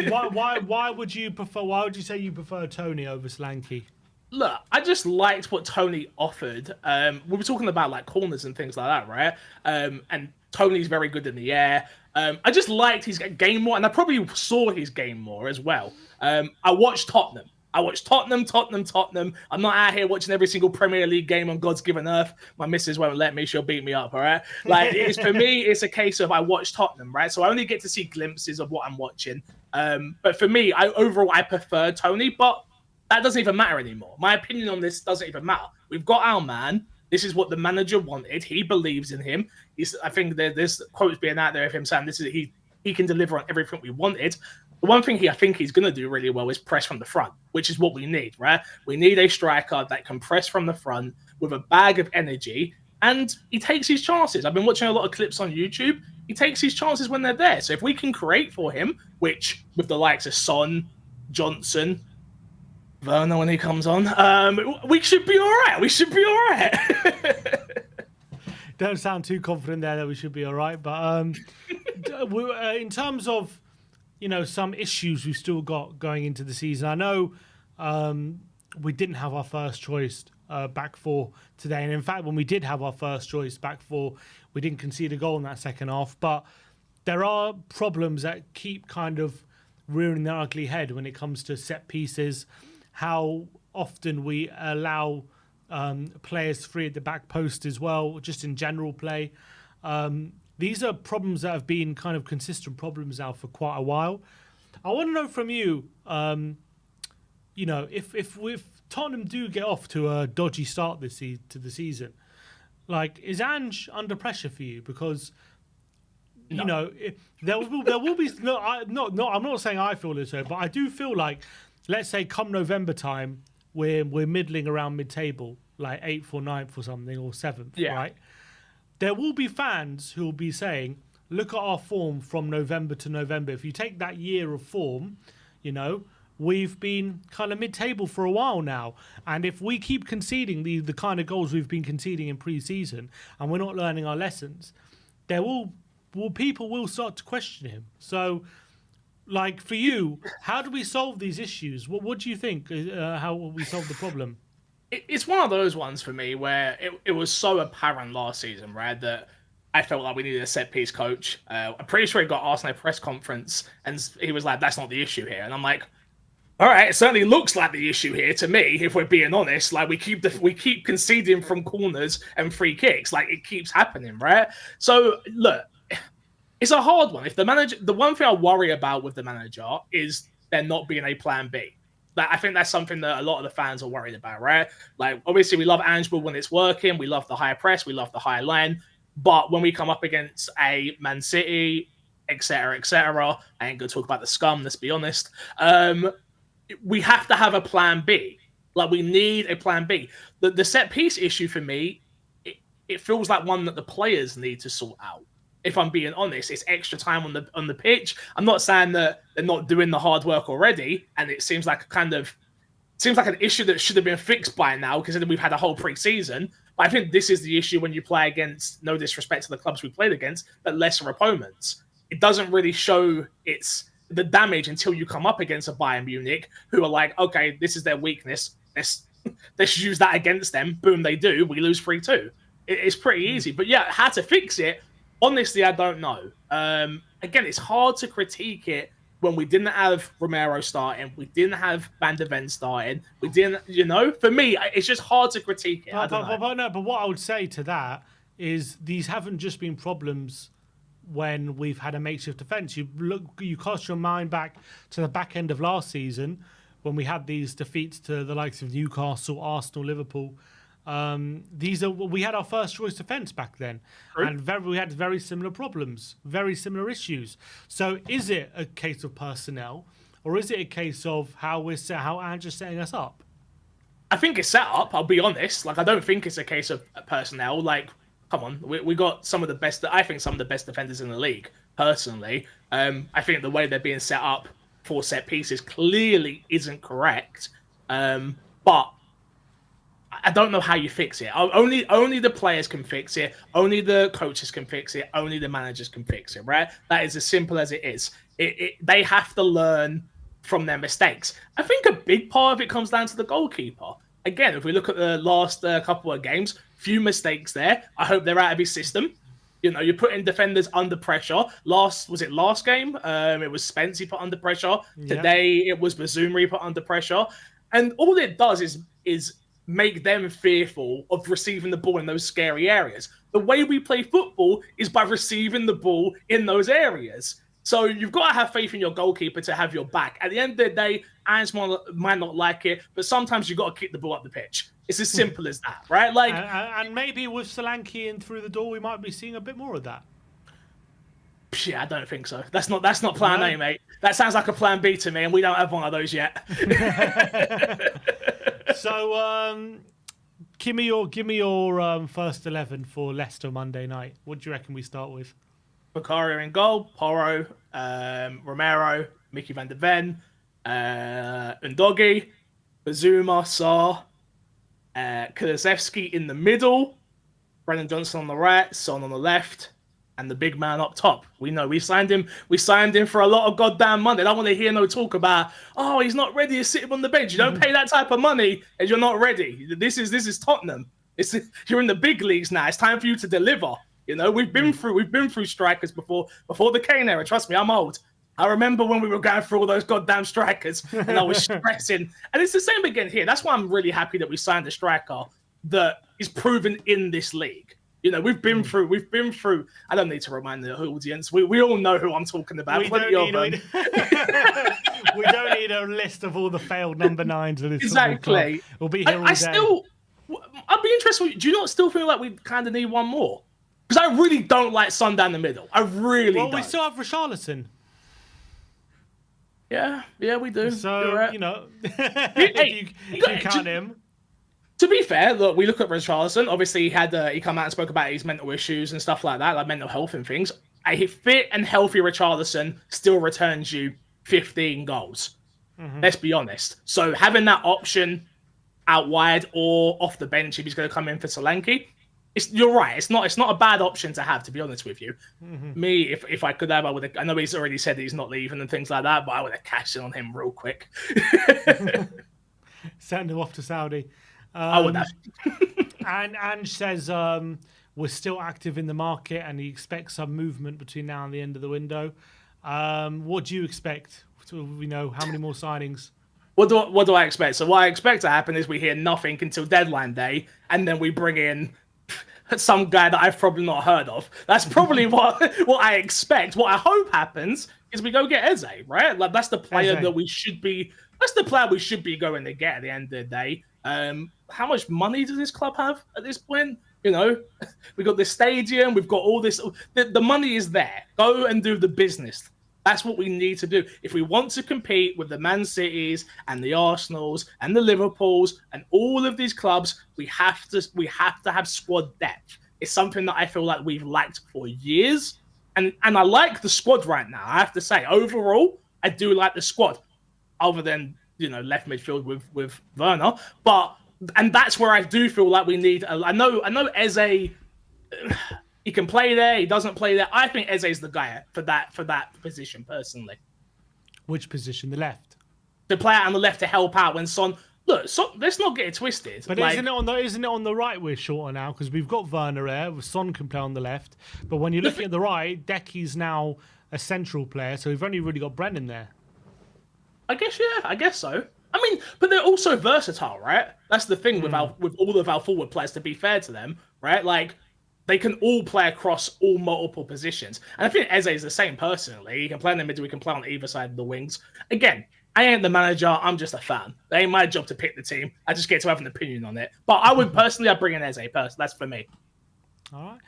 Why would you prefer? Why would you say you prefer Toney over Solanke? Look, I just liked what Toney offered. We were talking about like corners and things like that, right? And Toney's very good in the air. I just liked his game more, and I probably saw his game more as well. I watched Tottenham. Tottenham. I'm not out here watching every single Premier League game on God's given earth. My missus won't let me. She'll beat me up, all right? Like, it's for me, it's a case of I watch Tottenham, right? So I only get to see glimpses of what I'm watching. But for me, overall, I prefer Toney, but that doesn't even matter anymore. My opinion on this doesn't even matter. We've got our man. This is what the manager wanted. He believes in him. I think there's quotes being out there of him saying he can deliver on everything we wanted. The one thing I think he's going to do really well is press from the front, which is what we need, right? We need a striker that can press from the front with a bag of energy, and he takes his chances. I've been watching a lot of clips on YouTube. He takes his chances when they're there. So if we can create for him, which with the likes of Son, Johnson, Werner when he comes on, we should be all right. Don't sound too confident there that we should be all right. But in terms of, some issues we've still got going into the season. I know we didn't have our first choice back four today. And in fact, when we did have our first choice back four, we didn't concede a goal in that second half. But there are problems that keep kind of rearing their ugly head when it comes to set pieces, how often we allow players free at the back post as well, just in general play. These are problems that have been kind of consistent problems now for quite a while. I want to know from you, if Tottenham do get off to a dodgy start to the season, like, is Ange under pressure for you? Because there will be I'm not saying I feel this way, but I do feel like, let's say come November time, we're middling around mid-table, like 8th or 9th or something, or 7th, right? There will be fans who will be saying, look at our form from November to November. If you take that year of form, we've been kind of mid-table for a while now. And if we keep conceding the kind of goals we've been conceding in pre-season, and we're not learning our lessons, people will start to question him. So, like, for you, how do we solve these issues? What do you think? How will we solve the problem? It's one of those ones for me where it was so apparent last season, right, that I felt like we needed a set-piece coach. I'm pretty sure he got asked in a press conference, and he was like, that's not the issue here. And I'm like, all right, it certainly looks like the issue here to me, if we're being honest. Like, we keep conceding from corners and free kicks. Like, it keeps happening, right? So, look, it's a hard one. The one thing I worry about with the manager is there not being a plan B. I think that's something that a lot of the fans are worried about, right? Like, obviously, we love Ange when it's working. We love the high press. We love the high line. But when we come up against a Man City, etc., I ain't going to talk about the scum, let's be honest. We have to have a plan B. Like, we need a plan B. The set-piece issue for me, it feels like one that the players need to sort out. If I'm being honest, it's extra time on the pitch. I'm not saying that they're not doing the hard work already, and it seems like an issue that should have been fixed by now, because we've had a whole pre-season. But I think this is the issue when you play against, no disrespect to the clubs we played against, but lesser opponents. It doesn't really show the damage until you come up against a Bayern Munich who are like, okay, this is their weakness. Let's use that against them. Boom, they do. We lose 3-2. It's pretty easy. But yeah, how to fix it, honestly, I don't know. Again, it's hard to critique it when we didn't have Romero starting, we didn't have Van de Ven starting, we didn't, for me, it's just hard to critique it. But what I would say to that is these haven't just been problems when we've had a makeshift defence. You cast your mind back to the back end of last season when we had these defeats to the likes of Newcastle, Arsenal, Liverpool. We had our first choice defence back then, and we had very similar problems, very similar issues. So, is it a case of personnel, or is it a case of how Ange is setting us up? I think it's set up. I'll be honest. I don't think it's a case of personnel. Come on, we got some of the best. I think some of the best defenders in the league. Personally, I think the way they're being set up for set pieces clearly isn't correct. But I don't know how you fix it. Only the players can fix it. Only the coaches can fix it. Only the managers can fix it, right? That is as simple as it is. They have to learn from their mistakes. I think a big part of it comes down to the goalkeeper. Again, if we look at the last couple of games, few mistakes there. I hope they're out of his system. You're putting defenders under pressure. Last game? It was Spence he put under pressure. Yeah. Today, it was Bazouma he put under pressure. And all it does is make them fearful of receiving the ball in those scary areas. The way we play football is by receiving the ball in those areas. So you've got to have faith in your goalkeeper to have your back. At the end of the day, Ange might not like it, but sometimes you've got to kick the ball up the pitch. It's as simple as that, right? And maybe with Solanke in through the door, we might be seeing a bit more of that. Yeah, I don't think so. That's not plan A, mate. That sounds like a plan B to me, and we don't have one of those yet. So, give me your first 11 for Leicester Monday night. What do you reckon we start with? Bukayo in goal, Porro, Romero, Mickey van de Ven, Undogi, Bazouma, Sarr, Kulusevski in the middle, Brennan Johnson on the right, Son on the left, and the big man up top. We know we signed him. We signed him for a lot of goddamn money. I don't want to hear no talk about, oh, he's not ready to sit him on the bench. You don't pay that type of money and you're not ready. This is Tottenham. You're in the big leagues now. It's time for you to deliver. We've been through strikers before the Kane era. Trust me, I'm old. I remember when we were going through all those goddamn strikers and I was stressing. And it's the same again here. That's why I'm really happy that we signed a striker that is proven in this league. We've been through. I don't need to remind the audience. We all know who I'm talking about. We don't need a list of all the failed number 9s of this. Exactly. We'll be here all day. I'd be interested. Do you not still feel like we kind of need one more? Because I really don't like Son down the middle. I really don't. Well, we still have Richarlison. Yeah, we do. So, right. if you count him. To be fair, look, we look at Richarlison. Obviously, he come out and spoke about his mental issues and stuff like that, like mental health and things. A fit and healthy Richarlison still returns you 15 goals. Mm-hmm. Let's be honest. So having that option out wide or off the bench if he's going to come in for Solanke, you're right. It's not a bad option to have, to be honest with you. Mm-hmm. Me, if I could have, I would have. I know he's already said that he's not leaving and things like that, but I would have cashed in on him real quick. Send him off to Saudi. I would have. And Ange says we're still active in the market and he expects some movement between now and the end of the window. What do you expect? We know how many more signings? What do I expect? So what I expect to happen is we hear nothing until deadline day, and then we bring in some guy that I've probably not heard of. That's probably what I expect. What I hope happens is we go get Eze, right? Like that's the player that we should be. That's the player we should be going to get at the end of the day. How much money does this club have at this point? We got the stadium, we've got all this. The money is there. Go and do the business. That's what we need to do. If we want to compete with the Man Cities and the Arsenals and the Liverpools and all of these clubs, we have to have squad depth. It's something that I feel like we've lacked for years. And I like the squad right now. I have to say, overall, I do like the squad. Other than, left midfield with Werner. But and that's where I do feel like we need. I know Eze. He can play there. He doesn't play there. I think Eze's the guy for that position personally. Which position? The left. To play out on the left to help out when Son. Look, let's not get it twisted. But isn't it on the right we're shorter now? Because we've got Werner there. Son can play on the left. But when you're looking at the right, Decky's now a central player. So we've only really got Brennan there. I guess so. I mean, but they're also versatile, right? That's the thing with all of our forward players, to be fair to them, right? Like, they can all play across all multiple positions. And I think Eze is the same personally. He can play in the middle, he can play on either side of the wings. Again, I ain't the manager, I'm just a fan. It ain't my job to pick the team. I just get to have an opinion on it. But I would personally, I'd bring in Eze first. That's for me. All right.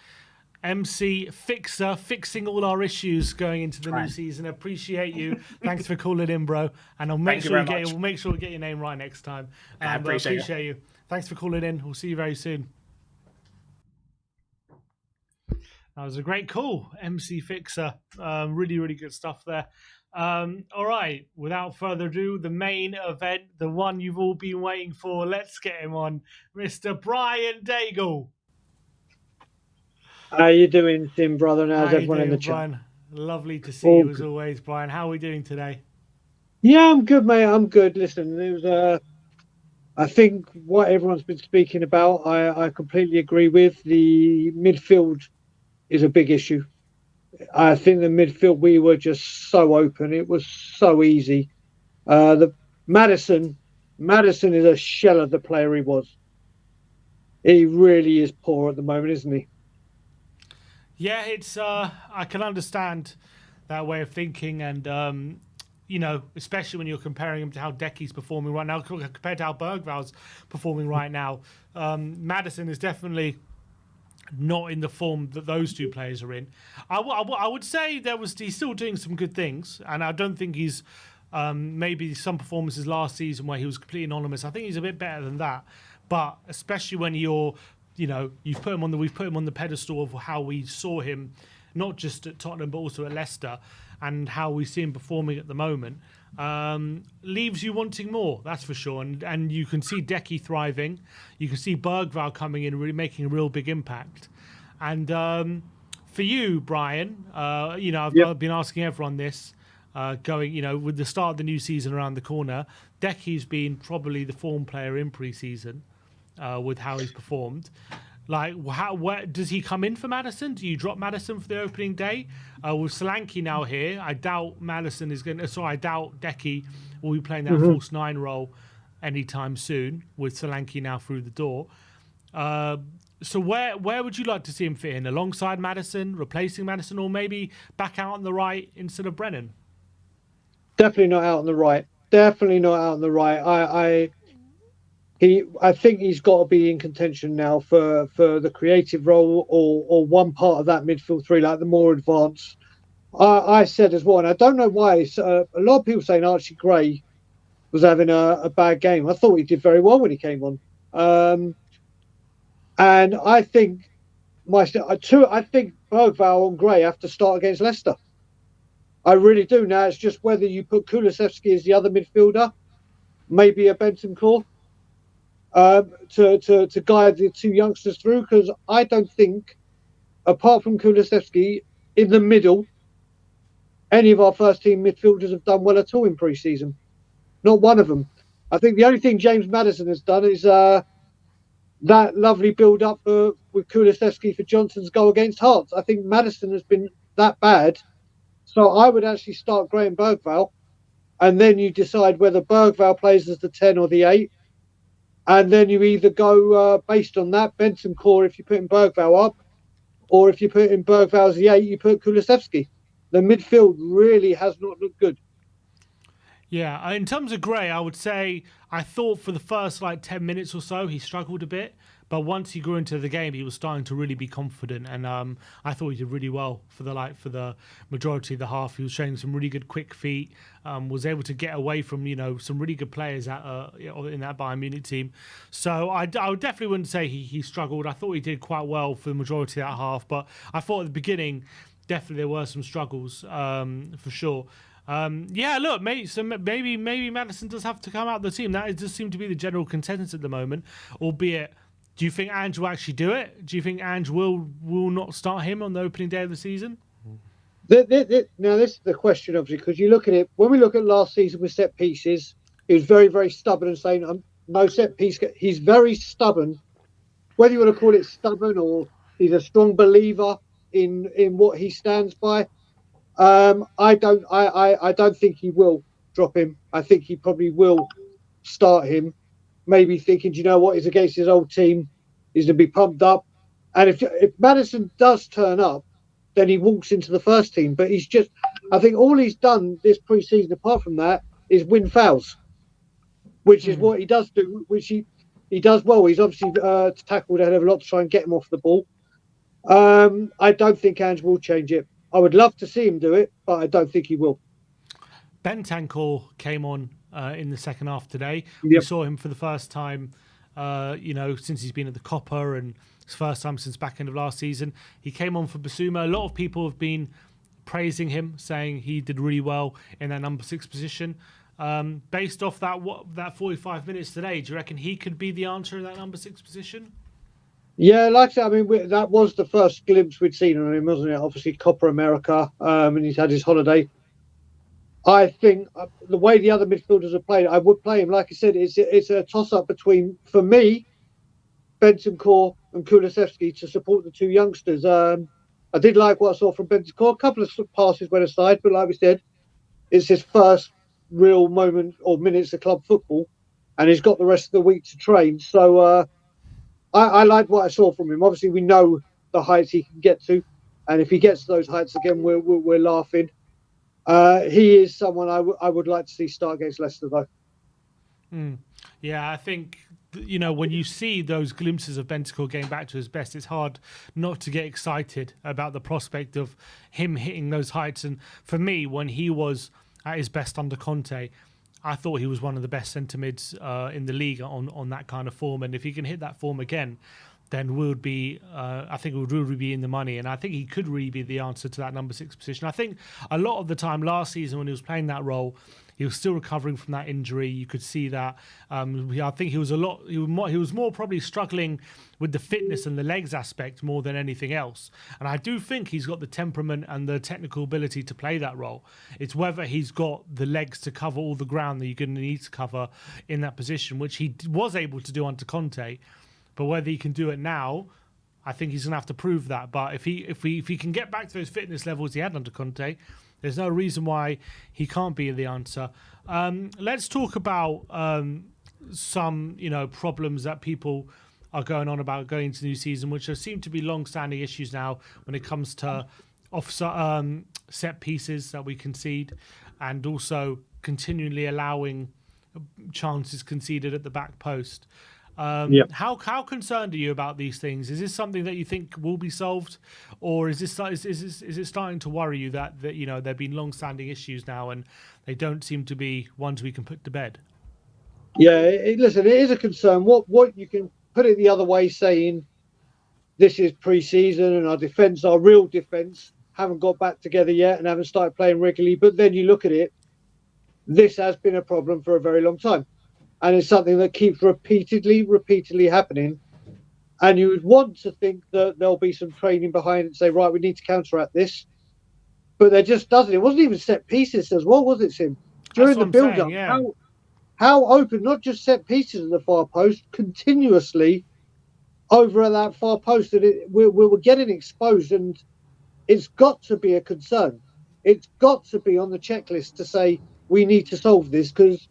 MC Fixer, fixing all our issues going into the new season. Appreciate you. Thanks for calling in, bro. And we'll make sure we get your name right next time. I appreciate you. Thanks for calling in. We'll see you very soon. That was a great call, MC Fixer. Really, really good stuff there. All right, without further ado, the main event, the one you've all been waiting for. Let's get him on, Mr. Brian Daigle. How you doing, Tim, brother? And how's everyone in the chat? Brian? Lovely to see you as always, Brian. How are we doing today? Yeah, I'm good, mate. I'm good. Listen, it was, I think what everyone's been speaking about, I completely agree with. The midfield is a big issue. I think the midfield, we were just so open. It was so easy. The Maddison is a shell of the player he was. He really is poor at the moment, isn't he? Yeah, it's. I can understand that way of thinking, and especially when you're comparing him to how Decky's performing right now, compared to how Bergval's performing right now. Maddison is definitely not in the form that those two players are in. I would say he's still doing some good things, and I don't think he's maybe some performances last season where he was completely anonymous. I think he's a bit better than that, but especially when we've put him on the pedestal of how we saw him, not just at Tottenham but also at Leicester, and how we see him performing at the moment, leaves you wanting more. That's for sure. And you can see Decky thriving. You can see Bergval coming in, really making a real big impact. And for you, Brian, I've been asking everyone this, with the start of the new season around the corner. Decky's been probably the form player in pre-season. With how he's performed, where does he come in for Maddison? Do you drop Maddison for the opening day? With Solanke now here, I doubt Maddison is going. I doubt Decky will be playing that false nine role anytime soon. With Solanke now through the door, so where would you like to see him fit in? Alongside Maddison, replacing Maddison, or maybe back out on the right instead of Brennan? Definitely not out on the right. I think he's got to be in contention now for the creative role or one part of that midfield three, like the more advanced. I said as well, and I don't know why. A lot of people saying Archie Gray was having a bad game. I thought he did very well when he came on, and I think Bergval and Gray have to start against Leicester. I really do. Now it's just whether you put Kulusevski as the other midfielder, maybe a Bentancur. To guide the two youngsters through, because I don't think, apart from Kulusevski, in the middle, any of our first team midfielders have done well at all in pre-season. Not one of them. I think the only thing James Maddison has done is that lovely build-up with Kulusevski for Johnson's goal against Hearts. I think Maddison has been that bad, so I would actually start Graham Bergval, and then you decide whether Bergval plays as the 10 or the 8. And then you either go based on that, Bentancur if you put in Bergval up, or if you put in Bergval as the 8, you put Kulusevski. The midfield really has not looked good. Yeah, in terms of Gray, I would say I thought for the first 10 minutes or so he struggled a bit, but once he grew into the game, he was starting to really be confident, and I thought he did really well for the majority of the half. He was showing some really good quick feet, was able to get away from some really good players in that Bayern Munich team. So I definitely wouldn't say he struggled. I thought he did quite well for the majority of that half, but I thought at the beginning definitely there were some struggles for sure. Yeah, look, maybe Maddison does have to come out of the team. That does seem to be the general consensus at the moment. Albeit, do you think Ange will actually do it? Do you think Ange will not start him on the opening day of the season? Now, this is the question, obviously, because you look at it. When we look at last season with set pieces, he was very, very stubborn and saying, no set piece. He's very stubborn. Whether you want to call it stubborn or he's a strong believer in what he stands by, I don't think he will drop him. I think he probably will start him. Maybe thinking, do you know what? He's against his old team. He's going to be pumped up. And if Maddison does turn up, then he walks into the first team. But I think all he's done this pre-season, apart from that, is win fouls, which is what he does do, which he does well. He's obviously tackled a hell of a lot to try and get him off the ball. I don't think Ange will change it. I would love to see him do it, but I don't think he will. Bentancur came on in the second half today. Yep. We saw him for the first time, since he's been at the Copper, and his first time since back end of last season. He came on for Basuma. A lot of people have been praising him, saying he did really well in that number 6 position. Based off that 45 minutes today, do you reckon he could be the answer in that number 6 position? Yeah, like I said, that was the first glimpse we'd seen of him, wasn't it? Obviously, Copa America, and he's had his holiday. I think the way the other midfielders have played, I would play him. Like I said, it's a toss-up between, for me, Bentancur and Kulusevski to support the two youngsters. I did like what I saw from Bentancur. A couple of passes went aside, but like we said, it's his first real moment or minutes of club football, and he's got the rest of the week to train. So I like what I saw from him. Obviously, we know the heights he can get to, and if he gets to those heights again, we're laughing. He is someone I would like to see start against Leicester, though. Yeah, I think, when you see those glimpses of Bentancur getting back to his best, it's hard not to get excited about the prospect of him hitting those heights. And for me, when he was at his best under Conte, I thought he was one of the best centre mids in the league on that kind of form. And if he can hit that form again, then I think it would really be in the money. And I think he could really be the answer to that number 6 position. I think a lot of the time last season when he was playing that role, he was still recovering from that injury. You could see that. I think he was more probably struggling with the fitness and the legs aspect more than anything else. And I do think he's got the temperament and the technical ability to play that role. It's whether he's got the legs to cover all the ground that you're going to need to cover in that position, which he was able to do under Conte. But whether he can do it now, I think he's going to have to prove that. But if he can get back to those fitness levels he had under Conte, there's no reason why he can't be the answer. Let's talk about some problems that people are going on about going into the new season, which seem to be long-standing issues now when it comes to set pieces that we concede, and also continually allowing chances conceded at the back post. How concerned are you about these things? Is this something that you think will be solved, or is it starting to worry you that there've been long-standing issues now and they don't seem to be ones we can put to bed? Yeah, listen, it is a concern. What you can put it the other way, saying this is pre-season and our real defence, haven't got back together yet and haven't started playing regularly. But then you look at it, this has been a problem for a very long time. And it's something that keeps repeatedly happening. And you would want to think that there'll be some training behind it and say, right, we need to counteract this. But there just doesn't. It wasn't even set pieces as well, was it, Sim? During the build-up, yeah. How open, not just set pieces at the far post, continuously over at that far post, that we were getting exposed, and it's got to be a concern. It's got to be on the checklist to say we need to solve this, because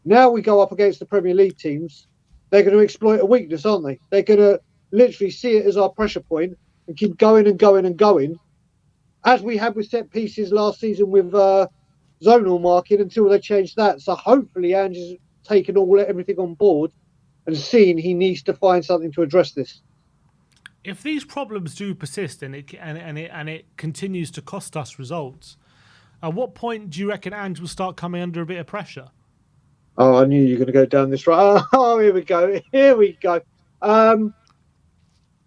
now we go up against the Premier League teams, they're going to exploit a weakness, aren't they? They're going to literally see it as our pressure point and keep going and going and going, as we had with set pieces last season with zonal marking, until they changed that. So hopefully Ange has taken everything on board and seen he needs to find something to address this. If these problems do persist and it continues to cost us results, at what point do you reckon Ange will start coming under a bit of pressure? Oh, I knew you were going to go down this road. Oh, here we go.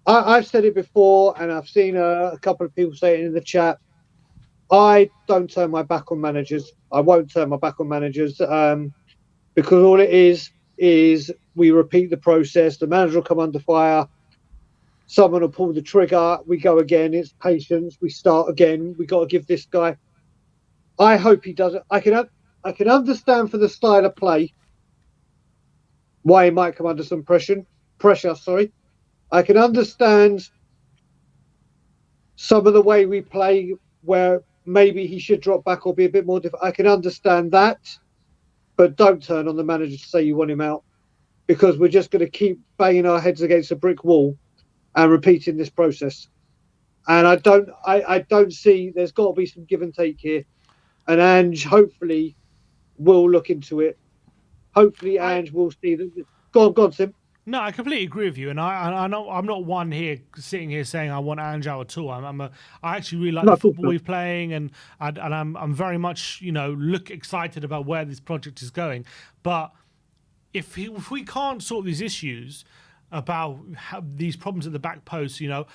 I've said it before, and I've seen a couple of people say it in the chat. I don't turn my back on managers. I won't turn my back on managers because all it is we repeat the process. The manager will come under fire. Someone will pull the trigger. We go again. It's patience. We start again. We got to give this guy. I hope he does it. I can understand for the style of play why he might come under some pressure. Sorry, I can understand some of the way we play where maybe he should drop back or be a bit more different. I can understand that, but don't turn on the manager to say you want him out because we're just going to keep banging our heads against a brick wall and repeating this process. And I don't see there's got to be some give and take here. And Ange hopefully will look into it. Hopefully Ange will see that. Go on, Sim. No, I completely agree with you, and I know I'm not one here sitting here saying I want Ange out at all. I actually really like the football he's playing, and I'm very much look excited about where this project is going. But if we can't sort these issues about these problems at the back post, it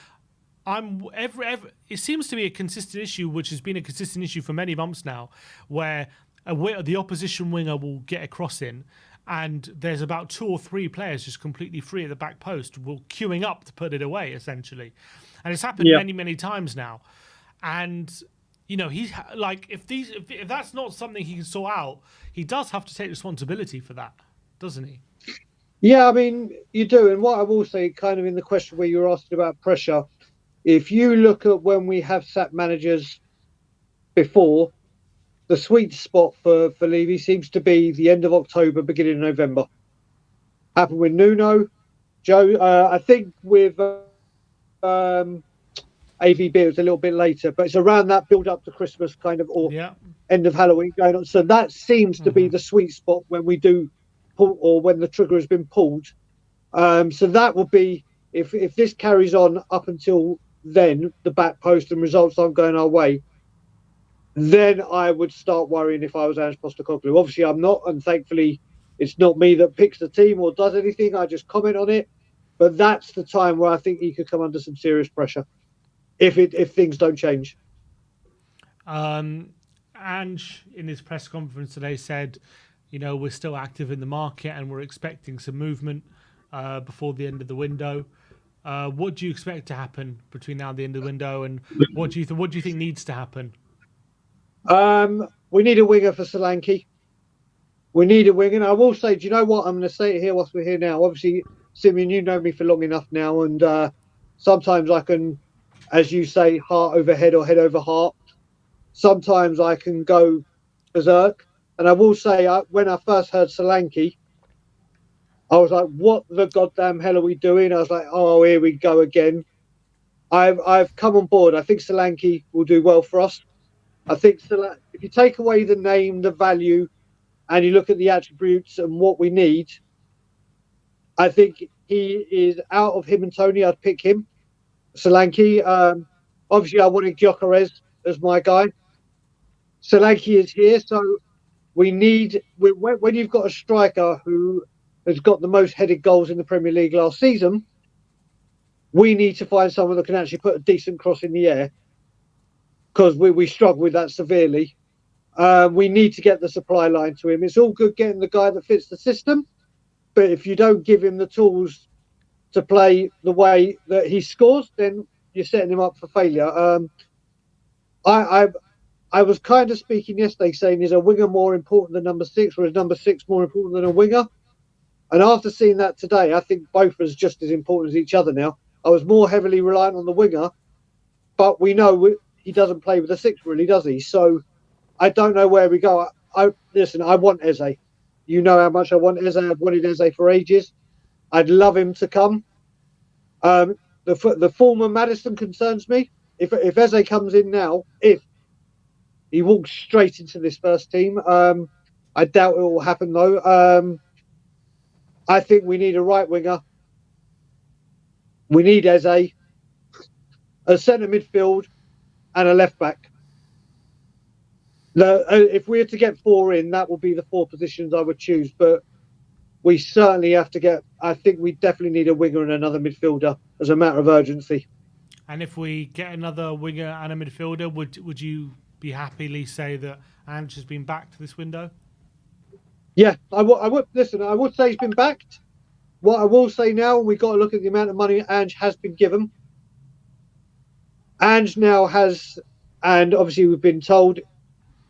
seems to be a consistent issue, which has been a consistent issue for many months now, where the opposition winger will get a cross in. And there's about 2 or 3 players just completely free at the back post, queuing up to put it away, essentially. And it's happened many, many times now. And he's like, if that's not something he can sort out, he does have to take responsibility for that, doesn't he? Yeah, I mean, you do. And what I will say, kind of in the question where you were asking about pressure, if you look at when we have sacked managers before, the sweet spot for Levy seems to be the end of October, beginning of November. Happened with Nuno, Joe. I think with AVB it was a little bit later, but it's around that build up to Christmas kind of, or end of Halloween going on. So that seems to be the sweet spot when we do pull, or when the trigger has been pulled. So that will be if this carries on up until then, the back post and results aren't going our way. Then I would start worrying if I was Ange Postecoglou. Obviously, I'm not, and thankfully, it's not me that picks the team or does anything. I just comment on it. But that's the time where I think he could come under some serious pressure if things don't change. Ange, in his press conference today, said, we're still active in the market and we're expecting some movement before the end of the window. What do you expect to happen between now and the end of the window, and what do you think needs to happen? We need a winger for Solanke. We need a winger. And I will say, do you know what? I'm going to say it here whilst we're here now. Obviously, Simeon, you know me for long enough now. And sometimes I can, as you say, heart over head or head over heart. Sometimes I can go berserk. And I will say, when I first heard Solanke, I was like, what the goddamn hell are we doing? I was like, oh, here we go again. I've come on board. I think Solanke will do well for us. I think if you take away the name, the value, and you look at the attributes and what we need, I think he is out of him and Toney. I'd pick him. Solanke. Obviously, I wanted Gyökeres as my guy. Solanke is here, so we need when you've got a striker who has got the most headed goals in the Premier League last season, we need to find someone that can actually put a decent cross in the air. Because we struggle with that severely. We need to get the supply line to him. It's all good getting the guy that fits the system, but if you don't give him the tools to play the way that he scores, then you're setting him up for failure. I was kind of speaking yesterday saying, is a winger more important than number 6, or is number 6 more important than a winger? And after seeing that today, I think both are just as important as each other now. I was more heavily reliant on the winger, but we know he doesn't play with a 6, really, does he? So I don't know where we go. Listen, I want Eze. You know how much I want Eze. I've wanted Eze for ages. I'd love him to come. The form of Maddison concerns me. If Eze comes in now, if he walks straight into this first team, I doubt it will happen, though. I think we need a right winger. We need Eze, a centre midfield, and a left back. If we had to get 4 in, that would be the 4 positions I would choose. But we certainly have to get. I think we definitely need a winger and another midfielder as a matter of urgency. And if we get another winger and a midfielder, would you be happily say that Ange has been backed this window? Yeah, I would listen. I would say he's been backed. What I will say now, we've got to look at the amount of money Ange has been given. Ange now has, and obviously we've been told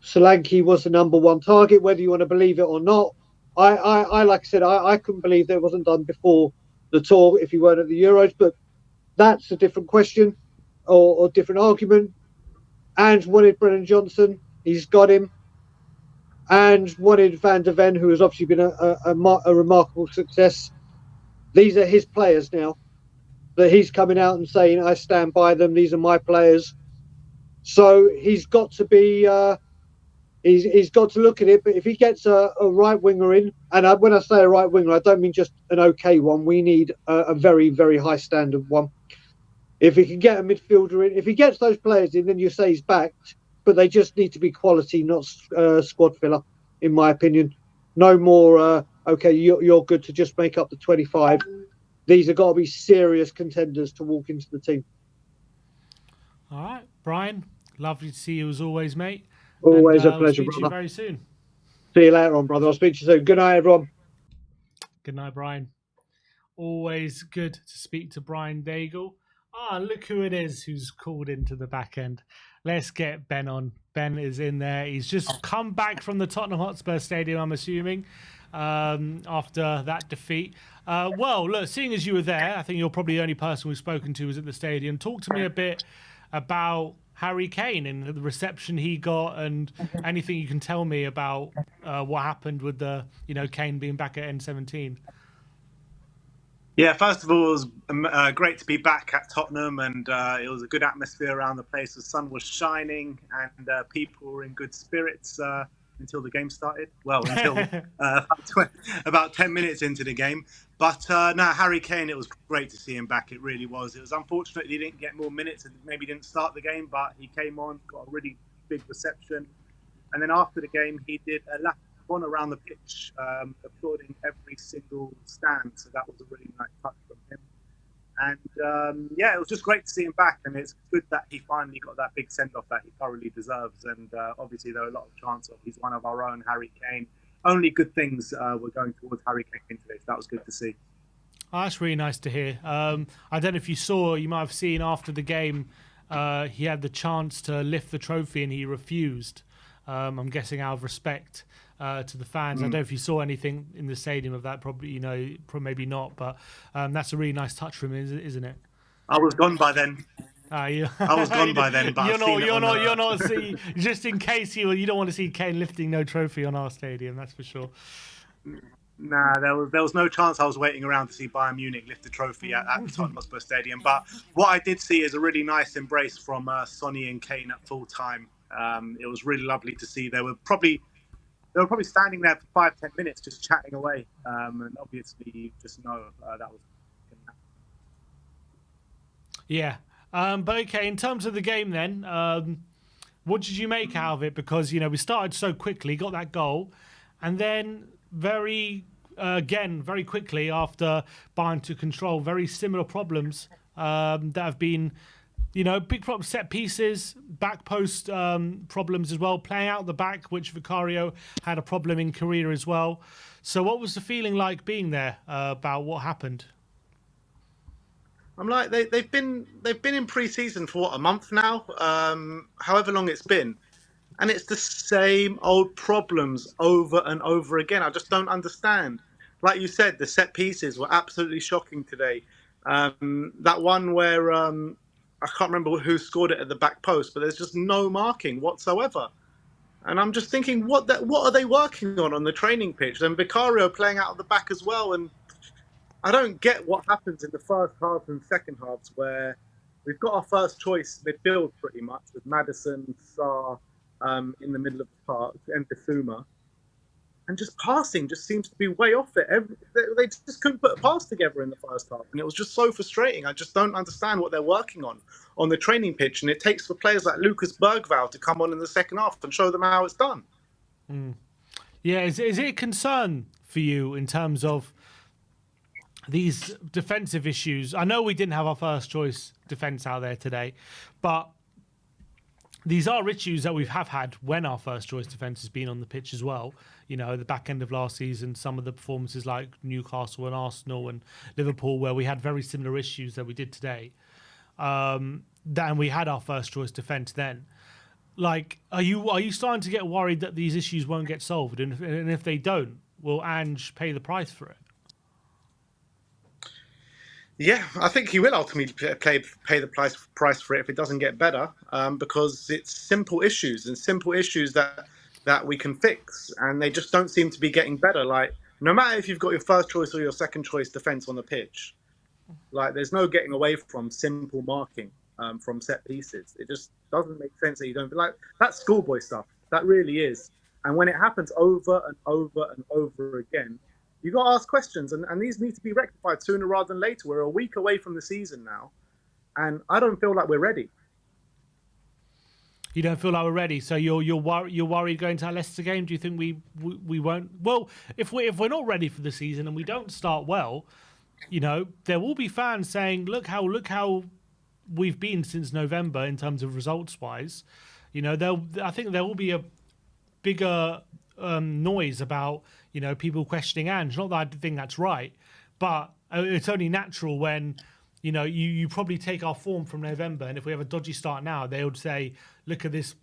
Solanke was the number one target, whether you want to believe it or not. I like I said, I couldn't believe that it wasn't done before the tour if he weren't at the Euros, but that's a different question or different argument. Ange wanted Brennan Johnson. He's got him. Ange wanted Van der Ven, who has obviously been a remarkable success. These are his players now. That he's coming out and saying, I stand by them. These are my players. So he's got to be, he's got to look at it. But if he gets a right winger in, and when I say a right winger, I don't mean just an okay one. We need a very, very high standard one. If he can get a midfielder in, if he gets those players in, then you say he's backed. But they just need to be quality, not squad filler, in my opinion. No more, okay, you're good to just make up the 25. These have got to be serious contenders to walk into the team. All right, Brian, lovely to see you as always, mate. Always a pleasure, we'll speak to you brother. very soon. See you later on, brother. I'll speak to you soon. Good night, everyone. Good night, Brian. Always good to speak to Brian Daigle. Look who it is who's called into the back end. Let's get Ben on. Ben is in there. He's just come back from the Tottenham Hotspur Stadium, I'm assuming, after that defeat. Well, look, seeing as you were there, I think you're probably the only person we've spoken to who's at the stadium. Talk to me a bit about Harry Kane and the reception he got, and anything you can tell me about what happened with the, Kane being back at N17. Yeah, first of all, it was great to be back at Tottenham, and it was a good atmosphere around the place. The sun was shining, and people were in good spirits until the game started. Well, until about 10 minutes into the game. But no, Harry Kane, it was great to see him back. It really was. It was unfortunate he didn't get more minutes and maybe didn't start the game, but he came on, got a really big reception. And then after the game, he did a lap on around the pitch, applauding every single stand. So that was a really nice touch from him. And yeah, it was just great to see him back. And it's good that he finally got that big send-off that he thoroughly deserves. And obviously, there are a lot of chants of he's one of our own, Harry Kane. Only good things were going towards Harry Kane today. So that was good to see. Oh, that's really nice to hear. I don't know if you might have seen after the game, he had the chance to lift the trophy and he refused. I'm guessing out of respect to the fans. I don't know if you saw anything in the stadium of that. Probably, maybe not. But that's a really nice touch from him, isn't it? I was gone by then. I was gone by then. But you're not. See, just in case you don't want to see Kane lifting no trophy on our stadium. That's for sure. Nah, there was no chance I was waiting around to see Bayern Munich lift the trophy at the Tottenham Hotspur Stadium. But what I did see is a really nice embrace from Toney and Kane at full time. It was really lovely to see. They were probably standing there for 5-10 minutes just chatting away. And obviously, you just know that was. Yeah. But okay, in terms of the game then, what did you make out of it? Because, we started so quickly, got that goal, and then very quickly after Bayern took control, very similar problems that have been, big problem, set pieces, back post problems as well, playing out the back, which Vicario had a problem in Korea as well. So what was the feeling like being there about what happened? I'm like they've been in pre-season for a month now, however long it's been, and it's the same old problems over and over again. I just don't understand. Like you said, the set pieces were absolutely shocking today. That one where I can't remember who scored it at the back post, but there's just no marking whatsoever. And I'm just thinking, what are they working on the training pitch? And Vicario playing out of the back as well, and I don't get what happens in the first half and second halves where we've got our first choice midfield pretty much with Maddison, Sarr in the middle of the park, and Bissouma. And just passing just seems to be way off it. They just couldn't put a pass together in the first half. And it was just so frustrating. I just don't understand what they're working on the training pitch. And it takes for players like Lucas Bergvall to come on in the second half and show them how it's done. Yeah, is it a concern for you in terms of these defensive issues? I know we didn't have our first choice defence out there today, but these are issues that we have had when our first choice defence has been on the pitch as well. You know, the back end of last season, some of the performances like Newcastle and Arsenal and Liverpool, where we had very similar issues that we did today. Then we had our first choice defence then. Like, are you starting to get worried that these issues won't get solved? And if they don't, will Ange pay the price for it? Yeah, I think he will ultimately pay the price for it if it doesn't get better, because it's simple issues that we can fix, and they just don't seem to be getting better. Like, no matter if you've got your first choice or your second choice defence on the pitch, like, there's no getting away from simple marking from set pieces. It just doesn't make sense that you don't like that's schoolboy stuff. That really is. And when it happens over and over and over again, you got to ask questions, and these need to be rectified sooner rather than later. We're a week away from the season now, and I don't feel like we're ready. You don't feel like we're ready, so you're worried going to our Leicester game. Do you think we won't? Well, if we're not ready for the season and we don't start well, you know, there will be fans saying, look how we've been since November in terms of results wise. You know, I think there will be a bigger noise about, you know, people questioning Ange. Not that I think that's right, but it's only natural when, you know, you probably take our form from November, and if we have a dodgy start now, they would say, look at this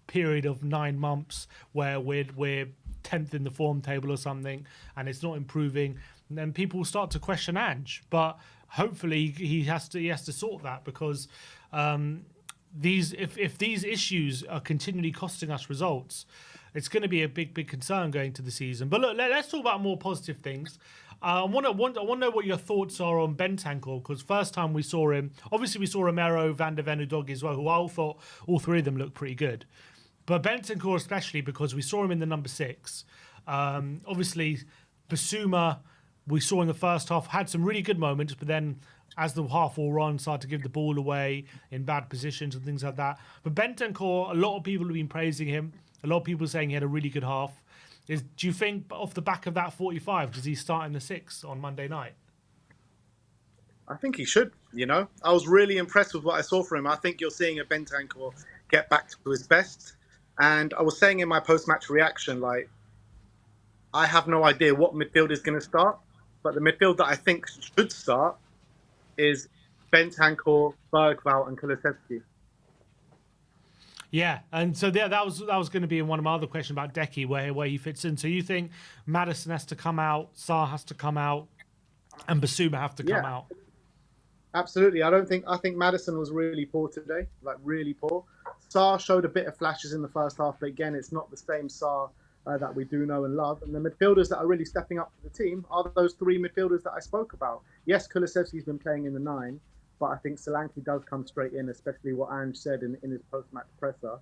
period of 9 months where we're 10th in the form table or something, and it's not improving. And then people will start to question Ange. But hopefully he has to sort that, because if these issues are continually costing us results, it's going to be a big concern going to the season. But look, let's talk about more positive things. I want to know what your thoughts are on Bentancur, because first time we saw him, obviously we saw Romero, Van der Ven, Udogie as well, who I thought all three of them looked pretty good. But Bentancur especially, because we saw him in the number 6. Obviously, Basuma, we saw in the first half, had some really good moments, but then as the half wore on, started to give the ball away in bad positions and things like that. But Bentancur, a lot of people have been praising him. A lot of people saying he had a really good half. Do you think off the back of that 45, does he start in the 6 on Monday night? I think he should, you know. I was really impressed with what I saw from him. I think you're seeing a Bentancur get back to his best. And I was saying in my post-match reaction, like, I have no idea what midfield is going to start, but the midfield that I think should start is Bentancur, Bergvall, and Kulusevski. Yeah, and so that was going to be in one of my other questions about Decky, where he fits in. So you think Maddison has to come out, Sarr has to come out, and Basuma have to come out? Absolutely. I think Maddison was really poor today, like really poor. Sarr showed a bit of flashes in the first half, but again, it's not the same Sarr that we do know and love. And the midfielders that are really stepping up for the team are those 3 midfielders that I spoke about. Yes, Kulusevski's been playing in the 9, but I think Solanke does come straight in, especially what Ange said in his post-match presser.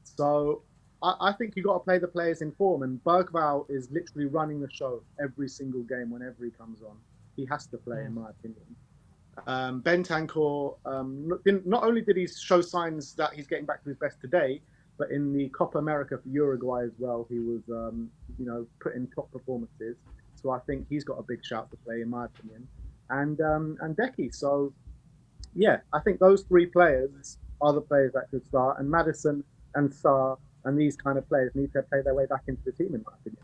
So I think you've got to play the players in form, and Bergvall is literally running the show every single game whenever he comes on. He has to play, in my opinion. Bentancur, not only did he show signs that he's getting back to his best today, but in the Copa America for Uruguay as well, he was, put in top performances. So I think he's got a big shout to play, in my opinion. And Decky. So, yeah, I think those 3 players are the players that could start. And Maddison and Sarr and these kind of players need to play their way back into the team, in my opinion.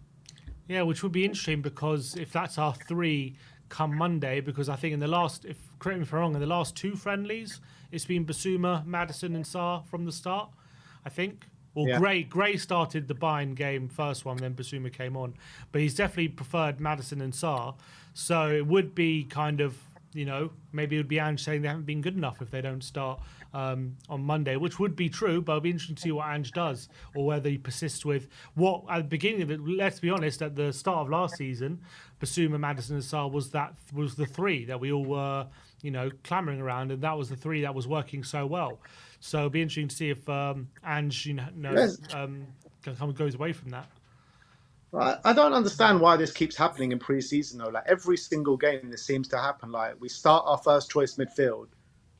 Yeah, which would be interesting, because if that's our 3 come Monday, because I think correct me if I'm wrong, in the last 2 friendlies, it's been Basuma, Maddison and Sarr from the start, I think. Well, yeah. Gray started the Bayern game, first one, then Basuma came on. But he's definitely preferred Maddison and Sarr. So it would be kind of, you know, maybe it would be Ange saying they haven't been good enough if they don't start on Monday, which would be true, but it'll be interesting to see what Ange does, or whether he persists with what, at the beginning of it, let's be honest, at the start of last season, Basuma, Maddison and Sarr was the 3 that we all were, you know, clamouring around, and that was the 3 that was working so well. So it'll be interesting to see if Ange, goes away from that. I don't understand why this keeps happening in pre-season, though. Like, every single game, this seems to happen. Like, we start our first choice midfield,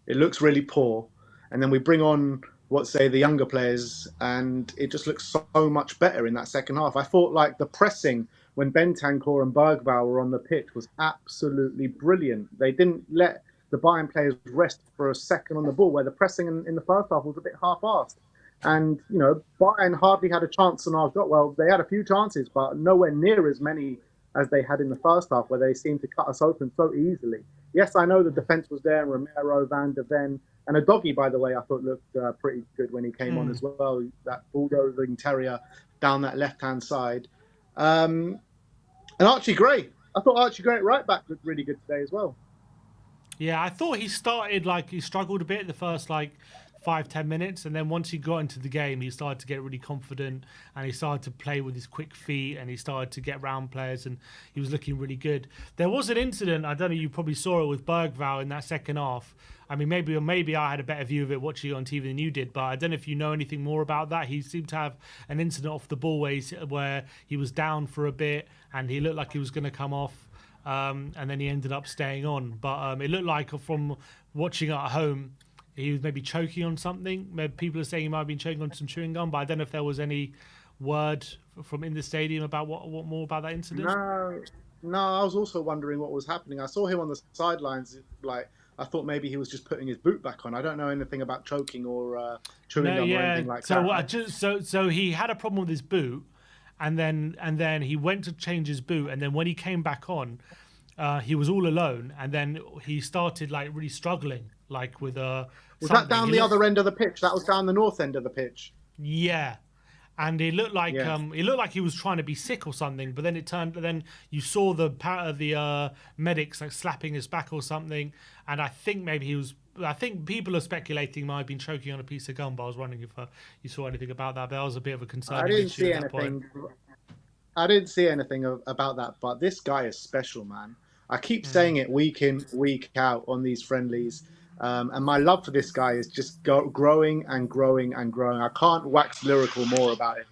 it looks really poor, and then we bring on, the younger players, and it just looks so much better in that second half. I thought, like, the pressing when Bentancur and Bergvall were on the pitch was absolutely brilliant. They didn't let the Bayern players rest for a second on the ball, where the pressing in the first half was a bit half-assed. And, Bayern hardly had a chance on our goal. Well, they had a few chances, but nowhere near as many as they had in the first half, where they seemed to cut us open so easily. Yes, I know the defence was there, and Romero, Van de Ven, and a doggy, by the way, I thought looked pretty good when he came on as well. That bulldozing terrier down that left-hand side. And Archie Gray. I thought Archie Gray at right back looked really good today as well. Yeah, I thought he started he struggled a bit the first 5-10 minutes, and then once he got into the game, he started to get really confident, and he started to play with his quick feet, and he started to get round players, and he was looking really good. There was an incident, I don't know, you probably saw it with Bergvall in that second half. I mean, maybe I had a better view of it watching it on TV than you did, but I don't know if you know anything more about that. He seemed to have an incident off the ball where he was down for a bit, and he looked like he was going to come off. And then he ended up staying on. But it looked like from watching it at home, he was maybe choking on something. Maybe people are saying he might have been choking on some chewing gum, but I don't know if there was any word from in the stadium about what more about that incident. No, I was also wondering what was happening. I saw him on the sidelines. I thought maybe he was just putting his boot back on. I don't know anything about choking or chewing gum or anything like that. So he had a problem with his boot. And then he went to change his boot, and then when he came back on, he was all alone, and then he started really struggling, with Was that down the other end of the pitch? That was down the north end of the pitch. Yeah, and it looked like he was trying to be sick or something. But then then you saw the medics slapping his back or something, and I think people are speculating might have been choking on a piece of gum, but I was wondering if you saw anything about that. But that was a bit of a concern. I didn't see anything. I didn't see anything about that, but this guy is special, man. I keep saying it week in, week out on these friendlies. And my love for this guy is just growing and growing and growing. I can't wax lyrical more about it.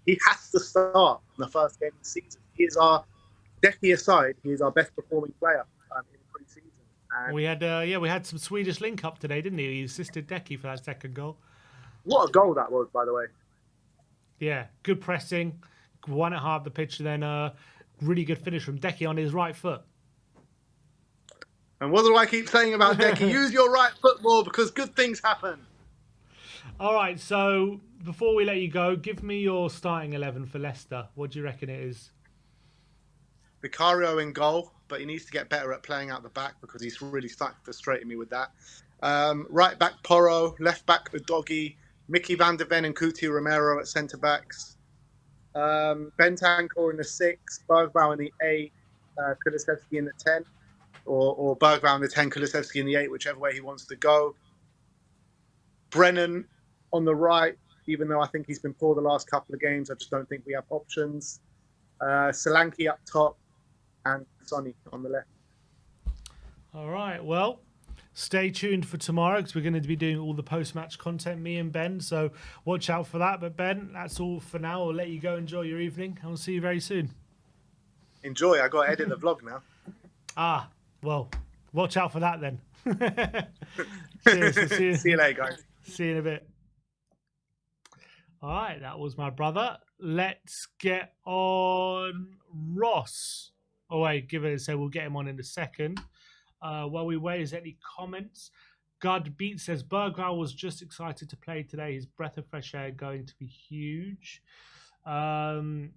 He has to start in the first game of the season. He is our, Decky aside, he is our best performing player in pre-season. And we had some Swedish link up today, didn't he? He assisted Decky for that second goal. What a goal that was, by the way. Yeah, good pressing, won it hard the pitch, and then really good finish from Decky on his right foot. And what do I keep saying about Decky? Use your right foot more because good things happen. All right, so before we let you go, give me your starting 11 for Leicester. What do you reckon it is? Vicario in goal, but he needs to get better at playing out the back because he's really starting to frustrate me with that. Right back Porro, left back Udogie, Mickey van de Ven and Kuti Romero at centre backs. Bentancur in the 6, Bergvall in the 8, Kulusevski in the 10. Or Bergvall in the 10, Kulusevski in the 8, whichever way he wants to go. Brennan on the right, even though I think he's been poor the last couple of games, I just don't think we have options. Solanke up top and Toney on the left. All right, well, stay tuned for tomorrow because we're going to be doing all the post-match content, me and Ben, so watch out for that. But Ben, that's all for now. I'll let you go enjoy your evening. I'll see you very soon. Enjoy. I got to edit the vlog now. Well, watch out for that then. Cheers. See you later, guys. See you in a bit. All right, that was my brother. Let's get on Ross. Oh, wait, give it a say. We'll get him on in a second. While we wait, is there any comments? God Beat says, Bergvall was just excited to play today. His breath of fresh air going to be huge. Daniel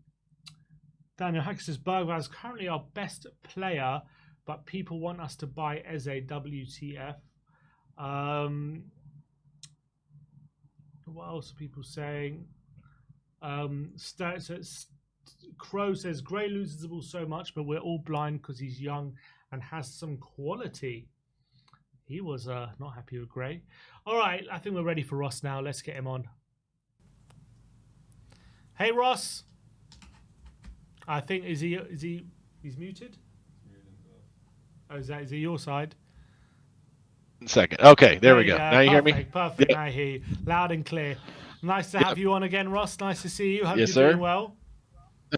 Hack says, Bergvall is currently our best player, but people want us to buy Eze WTF. What else are people saying? Crow says, Gray loses the ball so much, but we're all blind because he's young and has some quality. He was not happy with Gray. All right, I think we're ready for Ross now. Let's get him on. Hey, Ross. I think, he's muted? Oh, is he your side? Second. Okay, there we go. Now you hear me? Perfect. Now I hear you. Loud and clear. Nice to have you on again, Ross. Nice to see you. Hope yes, you're sir. doing well.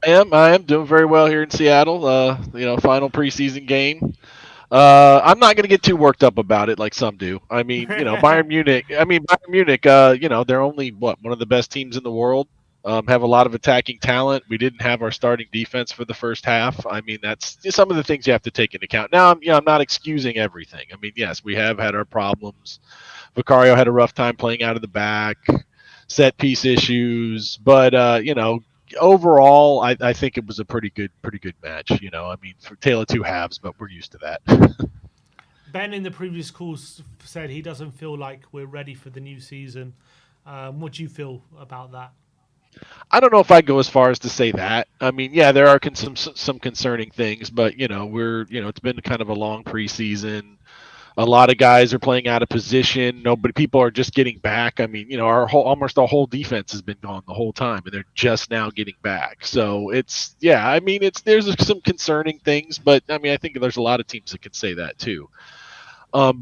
I am doing very well here in Seattle. Final preseason game. I'm not going to get too worked up about it like some do. I mean, Bayern Munich. They're only one of the best teams in the world. Have a lot of attacking talent. We didn't have our starting defense for the first half. I mean, that's some of the things you have to take into account. Now, I'm not excusing everything. I mean, yes, we have had our problems. Vicario had a rough time playing out of the back. set piece issues, but overall, I think it was a pretty good match. I mean, for tale of two halves, but we're used to that. Ben in the previous calls said he doesn't feel like we're ready for the new season. What do you feel about that? I don't know if I'd go as far as to say that. I mean, yeah, there are some concerning things, but it's been kind of a long preseason. A lot of guys are playing out of position. People are just getting back. I mean, almost our whole defense has been gone the whole time, and they're just now getting back. So there's some concerning things, but I mean, I think there's a lot of teams that could say that too.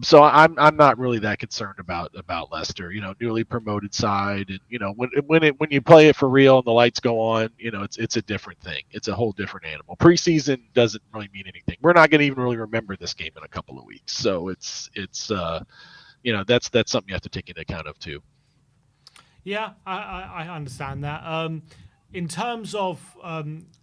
So I'm not really that concerned about Leicester, newly promoted side, and when you play it for real and the lights go on, it's a different thing. It's a whole different animal. Preseason doesn't really mean anything. We're not going to even really remember this game in a couple of weeks, so it's that's something you have to take into account of too. Yeah, I understand that. In terms of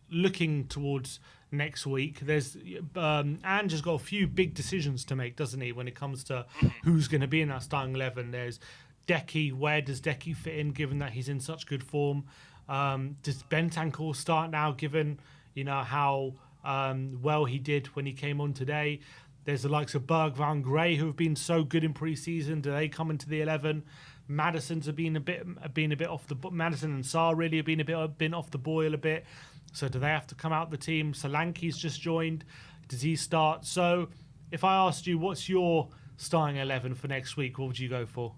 looking towards next week, there's Ange has got a few big decisions to make, doesn't he, when it comes to who's going to be in that starting 11. There's Decky. Where does Decky fit in, given that he's in such good form? Does Bentancur start now, given how well he did when he came on today? There's the likes of Bergwijn, Gray, who have been so good in pre-season. Do they come into the 11? Maddison's have been a bit off the. Maddison and Sarr really have been off the boil a bit. So do they have to come out the team? Solanke's just joined. Does he start? So if I asked you, what's your starting 11 for next week, what would you go for?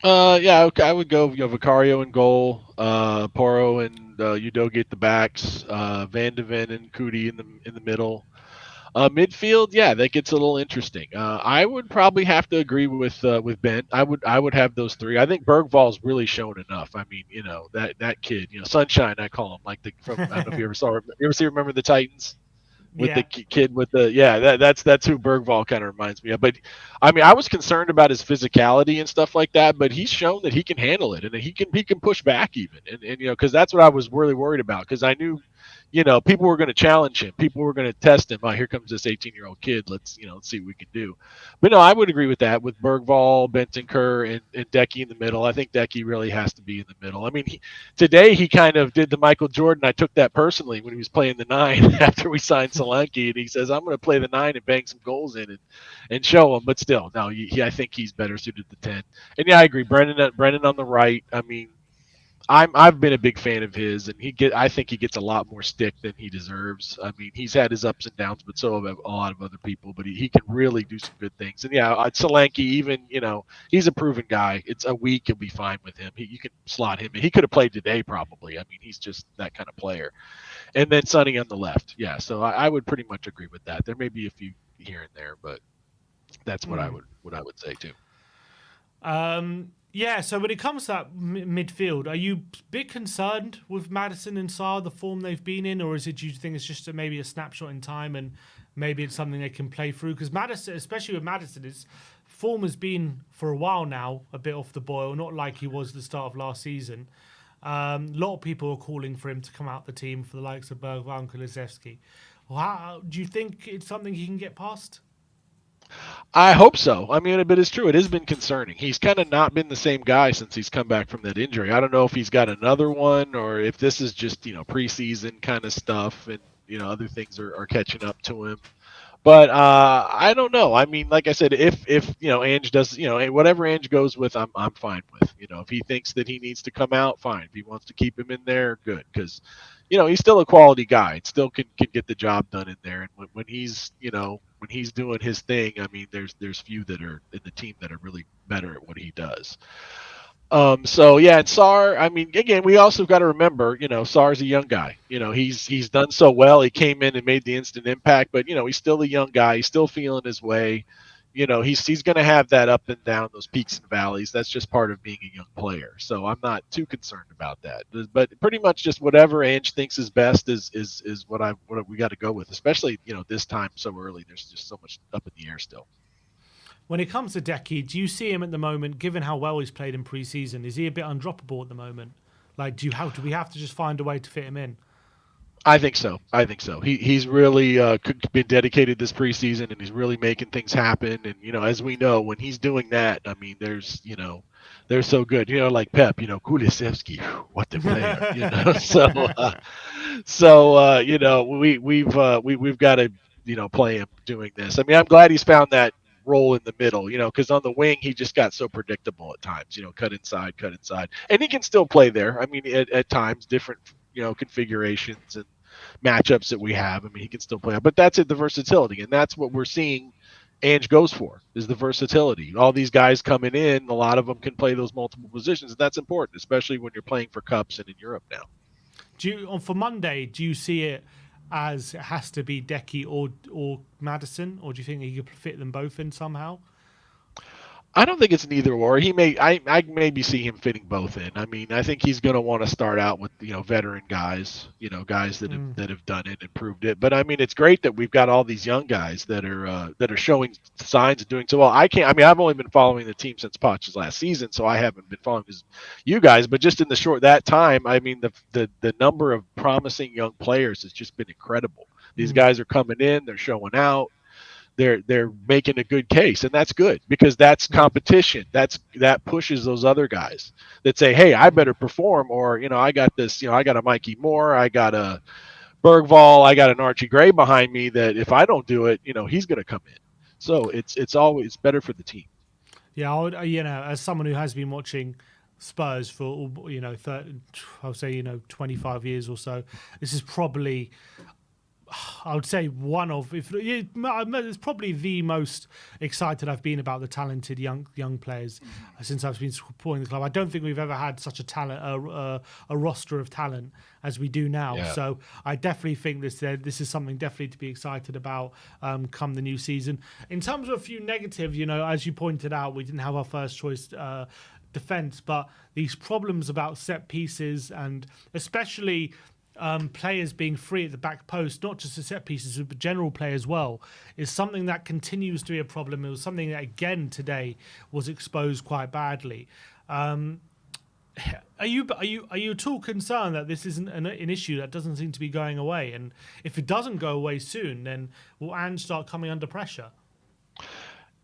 Okay, I would go Vicario in goal, Porro and Udogie at the backs, Van de Ven and Kuti in the middle. Midfield, yeah, that gets a little interesting. I would probably have to agree with Ben. I would have those three. I think Bergval's really shown enough. I mean, that kid, Sunshine, I call him, like I don't know if you ever saw. You ever remember the Titans? With the kid with that's who Bergval kind of reminds me of. But I mean, I was concerned about his physicality and stuff like that, but he's shown that he can handle it and that he can push back even. And because that's what I was really worried about, because I knew people were going to challenge him. People were going to test him. Oh, here comes this 18-year-old kid. Let's see what we can do. But no, I would agree with that, with Bergval, Bentancur, and Decky in the middle. I think Decky really has to be in the middle. I mean, today he kind of did the Michael Jordan. I took that personally when he was playing the 9 after we signed Solanke, and he says, I'm going to play the 9 and bang some goals in and show him. But still, no, I think he's better suited to 10. And yeah, I agree. Brennan on the right. I mean, I've been a big fan of his, and I think he gets a lot more stick than he deserves. I mean, he's had his ups and downs, but so have a lot of other people. But he can really do some good things. And yeah, Solanke, even he's a proven guy. It's a week, he'll be fine with him. You can slot him in. He could have played today probably. I mean, he's just that kind of player. And then Sonny on the left, yeah. So I would pretty much agree with that. There may be a few here and there, but that's what I would say too. Yeah, so when it comes to that midfield, are you a bit concerned with Maddison and Sarr, the form they've been in, or do you think it's just maybe a snapshot in time and maybe it's something they can play through? Because Maddison, especially with Maddison, his form has been for a while now a bit off the boil, not like he was the start of last season. A lot of people are calling for him to come out the team for the likes of Bergwijn and Kulusevski. Do you think it's something he can get past? I hope so. I mean, but it's true. It has been concerning. He's kind of not been the same guy since he's come back from that injury. I don't know if he's got another one or if this is just, preseason kind of stuff and, other things are catching up to him. But I don't know. I mean, like I said, if Ange does, whatever Ange goes with, I'm fine with. If he thinks that he needs to come out, fine. If he wants to keep him in there, good. Because, he's still a quality guy. And still can get the job done in there. And when he's doing his thing, I mean, there's few that are in the team that are really better at what he does. So yeah, and Sarr, I mean, again, we also got to remember, Sarr's a young guy. He's done so well. He came in and made the instant impact, but he's still a young guy. He's still feeling his way. He's going to have that up and down, those peaks and valleys. That's just part of being a young player. So I'm not too concerned about that. But pretty much just whatever Ange thinks is best is what we got to go with. Especially this time so early. There's just so much up in the air still. When it comes to Decky, do you see him at the moment, given how well he's played in pre-season, is he a bit undroppable at the moment? Like, do we have to just find a way to fit him in? I think so. I think so. He's really been dedicated this preseason, and he's really making things happen. And as we know, when he's doing that, I mean, they're so good. Like Pep. Kulisevsky, what the player. We've got to play him doing this. I mean, I'm glad he's found that role in the middle. Because on the wing he just got so predictable at times. Cut inside, and he can still play there. I mean, at times different configurations and matchups that we have. I mean, he can still play, but that's it, the versatility, and that's what we're seeing. Ange goes for is the versatility. All these guys coming in, a lot of them can play those multiple positions, and that's important, especially when you're playing for cups and in Europe now. For Monday, do you see it as it has to be Decky or Maddison, or do you think he could fit them both in somehow? I don't think it's an either or. I maybe see him fitting both in. I mean, I think he's going to want to start out with veteran guys, guys that have done it and proved it. But I mean, it's great that we've got all these young guys that are showing signs of doing so well. I've only been following the team since Poch's last season, so I haven't been following you guys. But just in that time, I mean, the number of promising young players has just been incredible. These guys are coming in, they're showing out. They're making a good case, and that's good because that's competition. That pushes those other guys that say, "Hey, I better perform," or I got this. I got a Mikey Moore, I got a Bergvall, I got an Archie Gray behind me. That if I don't do it, he's going to come in. So it's always better for the team. Yeah, I would, as someone who has been watching Spurs for 25 years or so, this is probably, I would say, it's probably the most excited I've been about the talented young players since I've been supporting the club. I don't think we've ever had such a roster of talent as we do now. Yeah. So I definitely think this is something definitely to be excited about come the new season. In terms of a few negatives, as you pointed out, we didn't have our first choice defense, but these problems about set pieces and especially players being free at the back post, not just the set pieces, but general play as well, is something that continues to be a problem. It was something that, again, today was exposed quite badly. Are you at all concerned that this isn't an issue that doesn't seem to be going away? And if it doesn't go away soon, then will Ange start coming under pressure?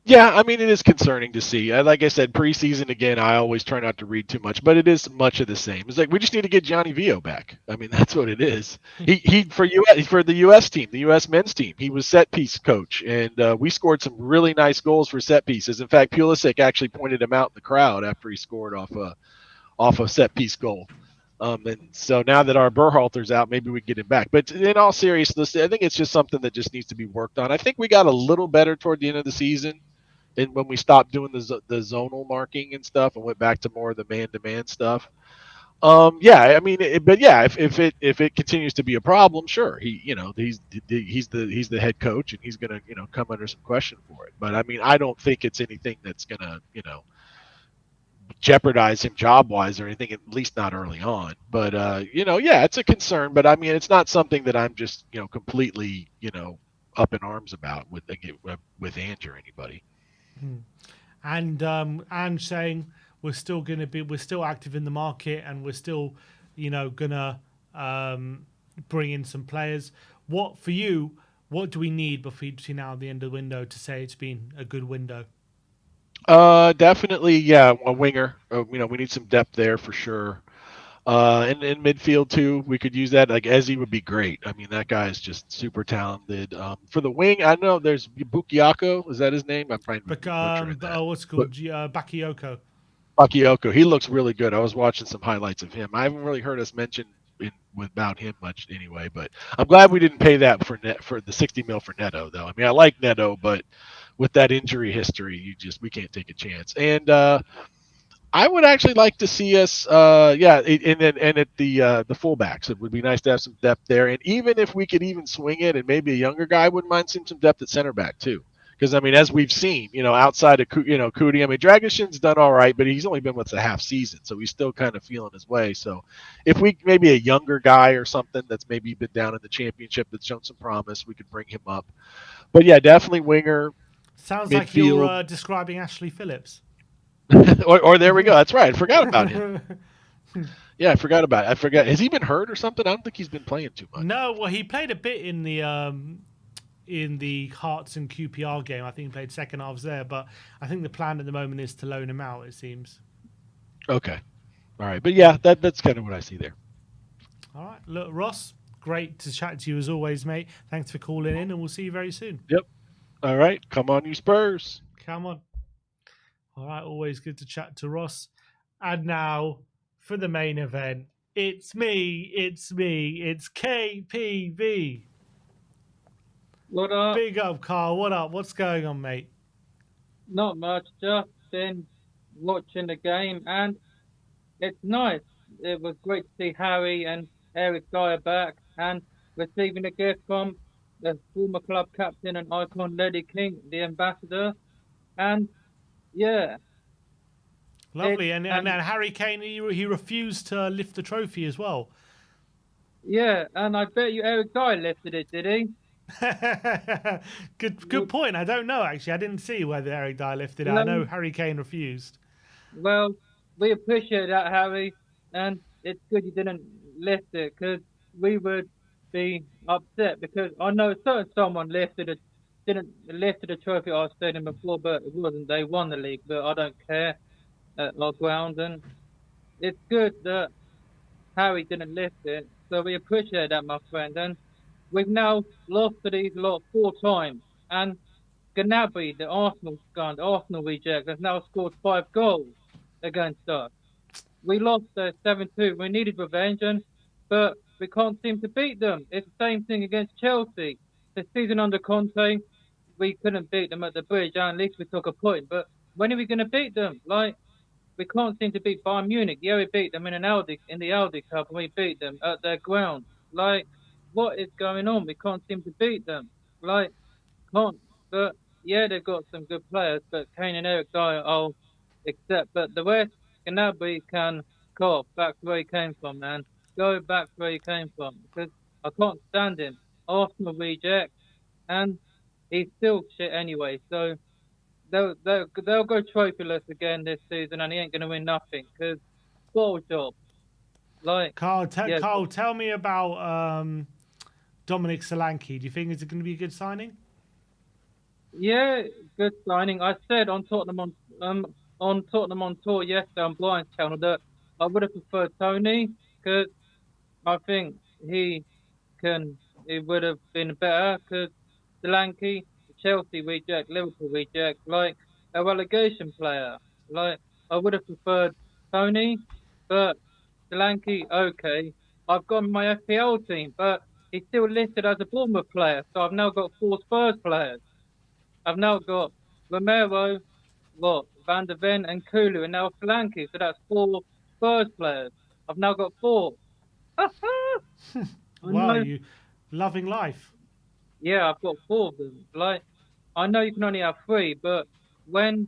Yeah, I mean, it is concerning to see. Like I said, preseason, again, I always try not to read too much, but it is much of the same. It's like we just need to get Johnny Vio back. I mean, that's what it is. He for the U.S. team, the U.S. men's team, he was set piece coach, and we scored some really nice goals for set pieces. In fact, Pulisic actually pointed him out in the crowd after he scored off a set piece goal. And so now that our Berhalter's out, maybe we get him back. But in all seriousness, I think it's just something that just needs to be worked on. I think we got a little better toward the end of the season. And when we stopped doing the zonal marking and stuff and went back to more of the man-to-man stuff, I mean, if it continues to be a problem, sure, he's the head coach and he's gonna come under some question for it. But I mean, I don't think it's anything that's gonna jeopardize him job-wise or anything, at least not early on. But it's a concern. But I mean, it's not something that I'm just completely up in arms about with Ange or anybody. And saying we're still active in the market and we're still gonna bring in some players. What do we need between now and the end of the window to say it's been a good window? Definitely, yeah, a winger. We need some depth there for sure. And in midfield too, we could use that. Like Eze would be great. I mean, that guy is just super talented. For the wing, I know there's Bukiako. Is that his name? I'm trying to butcher that. What's it called? Bakayoko. Bakayoko. He looks really good. I was watching some highlights of him. I haven't really heard us mention about him much anyway. But I'm glad we didn't pay that for the 60 mil for Neto, though. I mean, I like Neto, but with that injury history, we can't take a chance. And I would actually like to see us, and at the fullbacks, it would be nice to have some depth there. And even if we could even swing it, and maybe a younger guy, wouldn't mind seeing some depth at center back too. Because I mean, as we've seen, outside of Kuti, I mean, Dragoshin's done all right, but he's only been a half season, so he's still kind of feeling his way. So if we maybe a younger guy or something that's maybe been down in the championship that's shown some promise, we could bring him up. But yeah, definitely winger. Sounds midfield. Like you're describing Ashley Phillips. or there we go. That's right. I forgot about him. Yeah, I forgot about it. I forgot. Has he been hurt or something? I don't think he's been playing too much. No, well, he played a bit in the Hearts and QPR game. I think he played second halves there, but I think the plan at the moment is to loan him out, it seems. Okay. All right. But yeah, that's kind of what I see there. All right. Look, Ross, great to chat to you as always, mate. Thanks for calling in, and we'll see you very soon. Yep. All right. Come on, you Spurs. Come on. All right. Always good to chat to Ross. And now for the main event. It's me. It's KPV. What up? Big up, Carl. What up? What's going on, mate? Not much, just been watching the game, and it's nice. It was great to see Harry and Eric Dyer back, and receiving a gift from the former club captain and icon Lady King, the ambassador, and yeah. Lovely. And Harry Kane, he refused to lift the trophy as well. Yeah, and I bet you Eric Dyer lifted it, did he? Good point. I don't know, actually. I didn't see whether Eric Dyer lifted it. I know Harry Kane refused. Well, we appreciate that, Harry, and it's good you didn't lift it, because we would be upset, because I know someone didn't lift the trophy at our stadium before, but it wasn't. They won the league, but I don't care at our ground, and it's good that Harry didn't lift it, so we appreciate that, my friend. And we've now lost to these lot 4 times, and Gnabry, the Arsenal reject, has now scored 5 goals against us. We lost 7-2. We needed revenge, but we can't seem to beat them. It's the same thing against Chelsea. The season under Conte, we couldn't beat them at the bridge, and at least we took a point. But when are we going to beat them? Like, we can't seem to beat Bayern Munich. Yeah, we beat them in the Audi Cup, and we beat them at their ground. Like, what is going on? We can't seem to beat them. Like, can't. But yeah, they've got some good players, but Kane and Eric Dyer, I'll accept. But the rest, Gnabry can cough back to where he came from, man. Go back to where he came from, because I can't stand him. Arsenal reject, and he's still shit anyway. So they'll go trophyless again this season, and he ain't gonna win nothing, because ball job. Like, Carl, tell me about Dominic Solanke. Do you think it's going to be a good signing? Yeah, good signing. I said on Tottenham on tour yesterday on Brian's channel that I would have preferred Toney, because I think he would have been better, because Solanke, Chelsea reject, Liverpool reject, like a relegation player. Like, I would have preferred Toney, but Solanke, okay. I've got my FPL team, but he's still listed as a Bournemouth player, so I've now got 4 Spurs players. I've now got Romero, Van der Ven and Kulu, and now Solanke, so that's 4 Spurs players. I've now got 4. Wow, you loving life. Yeah, I've got 4 of them. Like, I know you can only have 3, but when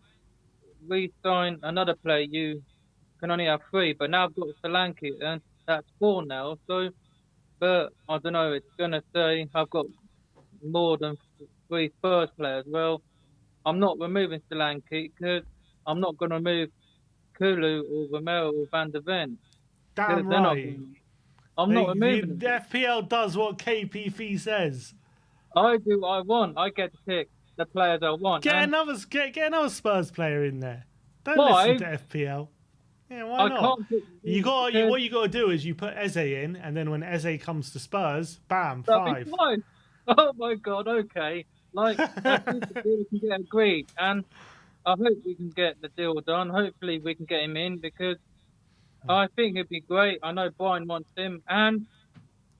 we sign another player, you can only have 3. But now I've got Solanke, and that's 4 now. So, but I don't know. It's gonna say I've got more than 3 Spurs players. Well, I'm not removing Solanke, because I'm not gonna remove Kulu or Romero or Van der Ven. Damn right. I'm not removing the them. FPL does what KPV says. I do what I want. I get to pick the players I want. Get another Spurs player in there. Don't Why? listen to FPL. Yeah, why not? What you got to do is you put Eze in, and then when Eze comes to Spurs, bam, 5. Oh my God, okay. Like, I think the deal can get agreed, and I hope we can get the deal done. Hopefully we can get him in, because I think he'd be great. I know Brian wants him, and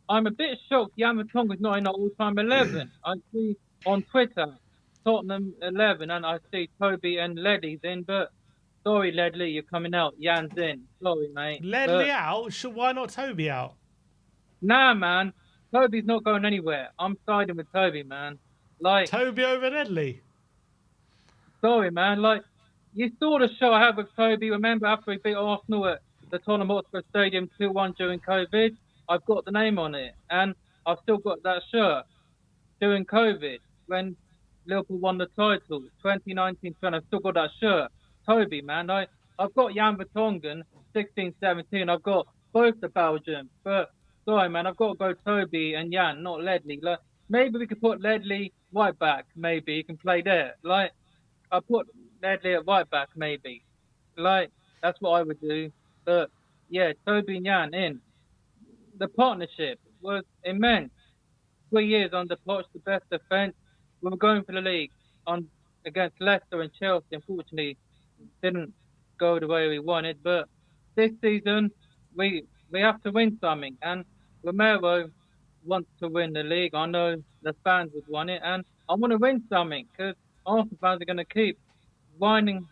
I'm a bit shocked Jan Vertonghen's not in our all-time 11. I see on Twitter, Tottenham 11, and I see Toby and Ledley's in, but sorry, Ledley, you're coming out. Jan's in. Sorry, mate. Ledley out? Why not Toby out? Nah, man. Toby's not going anywhere. I'm siding with Toby, man. Like, Toby over Ledley? Sorry, man. Like, you saw the shot I had with Toby. Remember after we beat Arsenal at the Tottenham Hotspur Stadium 2-1 during COVID? I've got the name on it, and I've still got that shirt during COVID when Liverpool won the title, 2019-20. I've still got that shirt. Toby, man, I've got Jan Vertonghen, 16-17. I've got both the Belgians. But sorry, man, I've got to go Toby and Jan, not Ledley. Like maybe we could put Ledley right back. Maybe he can play there. Like I put Ledley at right back. Maybe. Like that's what I would do. But yeah, Toby and Jan in. The partnership was immense. 3 years on the Poch, the best defence. We were going for the league on against Leicester and Chelsea. Unfortunately, didn't go the way we wanted. But this season, we have to win something. And Romero wants to win the league. I know the fans would want it, and I want to win something because Arsenal fans are going to keep whining,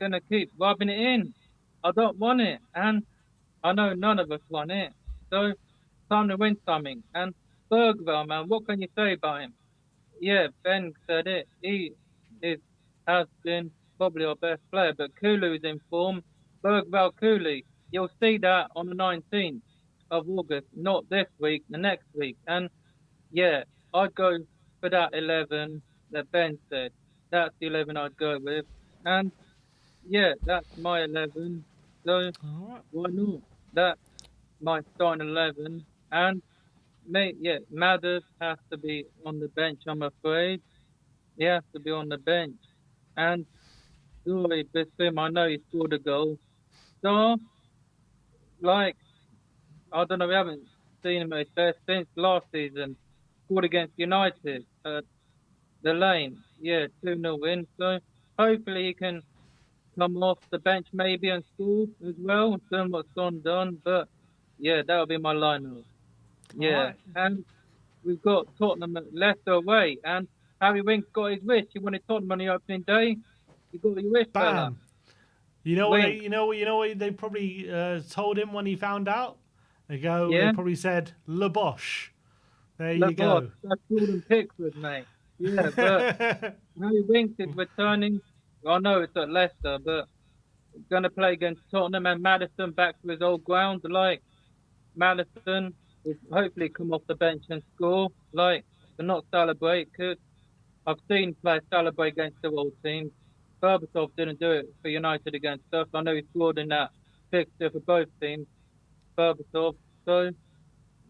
going to keep rubbing it in. I don't want it, and I know none of us want it. So time to win something. And Bergvall, man, what can you say about him? Yeah, Ben said it. He has been probably our best player, but Kulu's in form. Bergvall Kulu, you'll see that on the 19th of August, not this week, the next week. And yeah, I'd go for that 11 that Ben said. That's the 11 I'd go with. And yeah, that's my 11. So why not? That's my starting 11. And mate, yeah, Mathers has to be on the bench, I'm afraid. He has to be on the bench. And sorry, Bissim, I know he scored a goal. So, like, I don't know, we haven't seen him at his best since last season. Scored against United at the Lane. Yeah, 2-0 win. So, hopefully he can come off the bench maybe and score as well. Done what's done. But, yeah, that'll be my lineup. Yeah, Right. and we've got Tottenham at Leicester away, and Harry Winks got his wish. He wanted Tottenham on the opening day. You got your wish, fella. Bam. You know what? Wink. You know what they probably told him when he found out. They go. Yeah. They probably said Le Bosch. There you Look, go. that's Jordan Pickford, mate. Yeah, but Harry Winks is returning. I know it's at Leicester, but going to play against Tottenham, and Maddison back to his old ground. Like Maddison will hopefully come off the bench and score. Like, but not celebrate, because I've seen players celebrate against the old teams. Berbatov didn't do it for United against us. I know he scored in that fixture for both teams, Berbatov. So,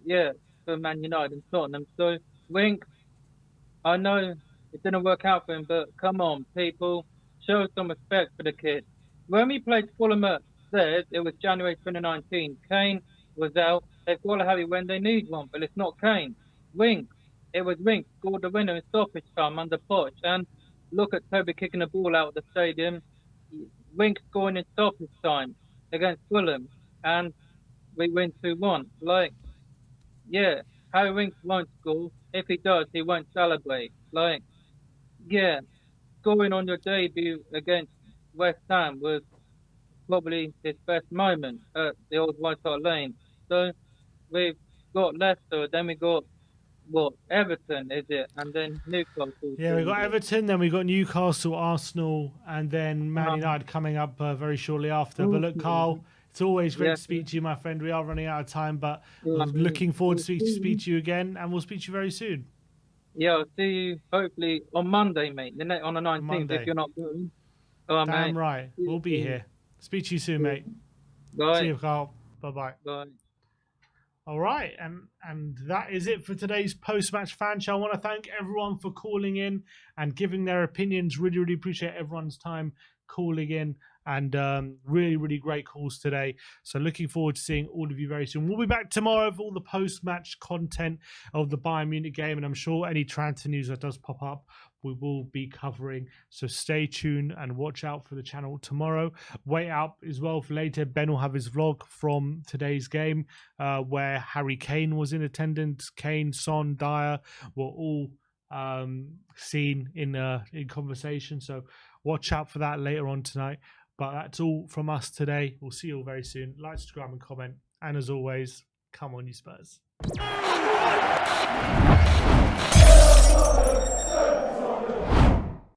yeah, for Man United and Tottenham. So, Wink, I know it didn't work out for him, but come on, people, show some respect for the kid. When we played Fulham at theirs, it was January 2019. Kane was out. They've got to have it when they need one, but it's not Kane. Wink. It was Wink scored the winner in stoppage time under Poch. And look at Toby kicking the ball out of the stadium. Wink scoring in stoppage time against Fulham. And we win 2-1. Like, yeah, Harry Winks won't score. If he does, he won't celebrate. Like, yeah, scoring on your debut against West Ham was probably his best moment at the old White Hart Lane. So we've got Leicester, then we got what, Everton, is it? And then Newcastle. Yeah, we got Everton, then we got Newcastle, Arsenal, and then Man United coming up very shortly after. But look, Carl, it's always great to speak to you, my friend. We are running out of time, but I'm looking forward to speak to you again, and we'll speak to you very soon. Yeah, I'll see you hopefully on Monday, mate. On the 19th, Monday. if you're not going. Oh, Damn mate. right. We'll be here. Speak to you soon, mate. Bye. See you, Carl. Bye-bye. Bye. All right, and that is it for today's post-match fan show. I want to thank everyone for calling in and giving their opinions. Really, really appreciate everyone's time calling in, and really, really great calls today. So looking forward to seeing all of you very soon. We'll be back tomorrow with all the post-match content of the Bayern Munich game, and I'm sure any transfer news that does pop up, we will be covering. So stay tuned and watch out for the channel tomorrow. Wait out as well for later. Ben will have his vlog from today's game where Harry Kane was in attendance. Kane, Son, Dyer were all seen in conversation. So watch out for that later on tonight. But that's all from us today. We'll see you all very soon. Like, subscribe and comment. And as always, come on, you Spurs.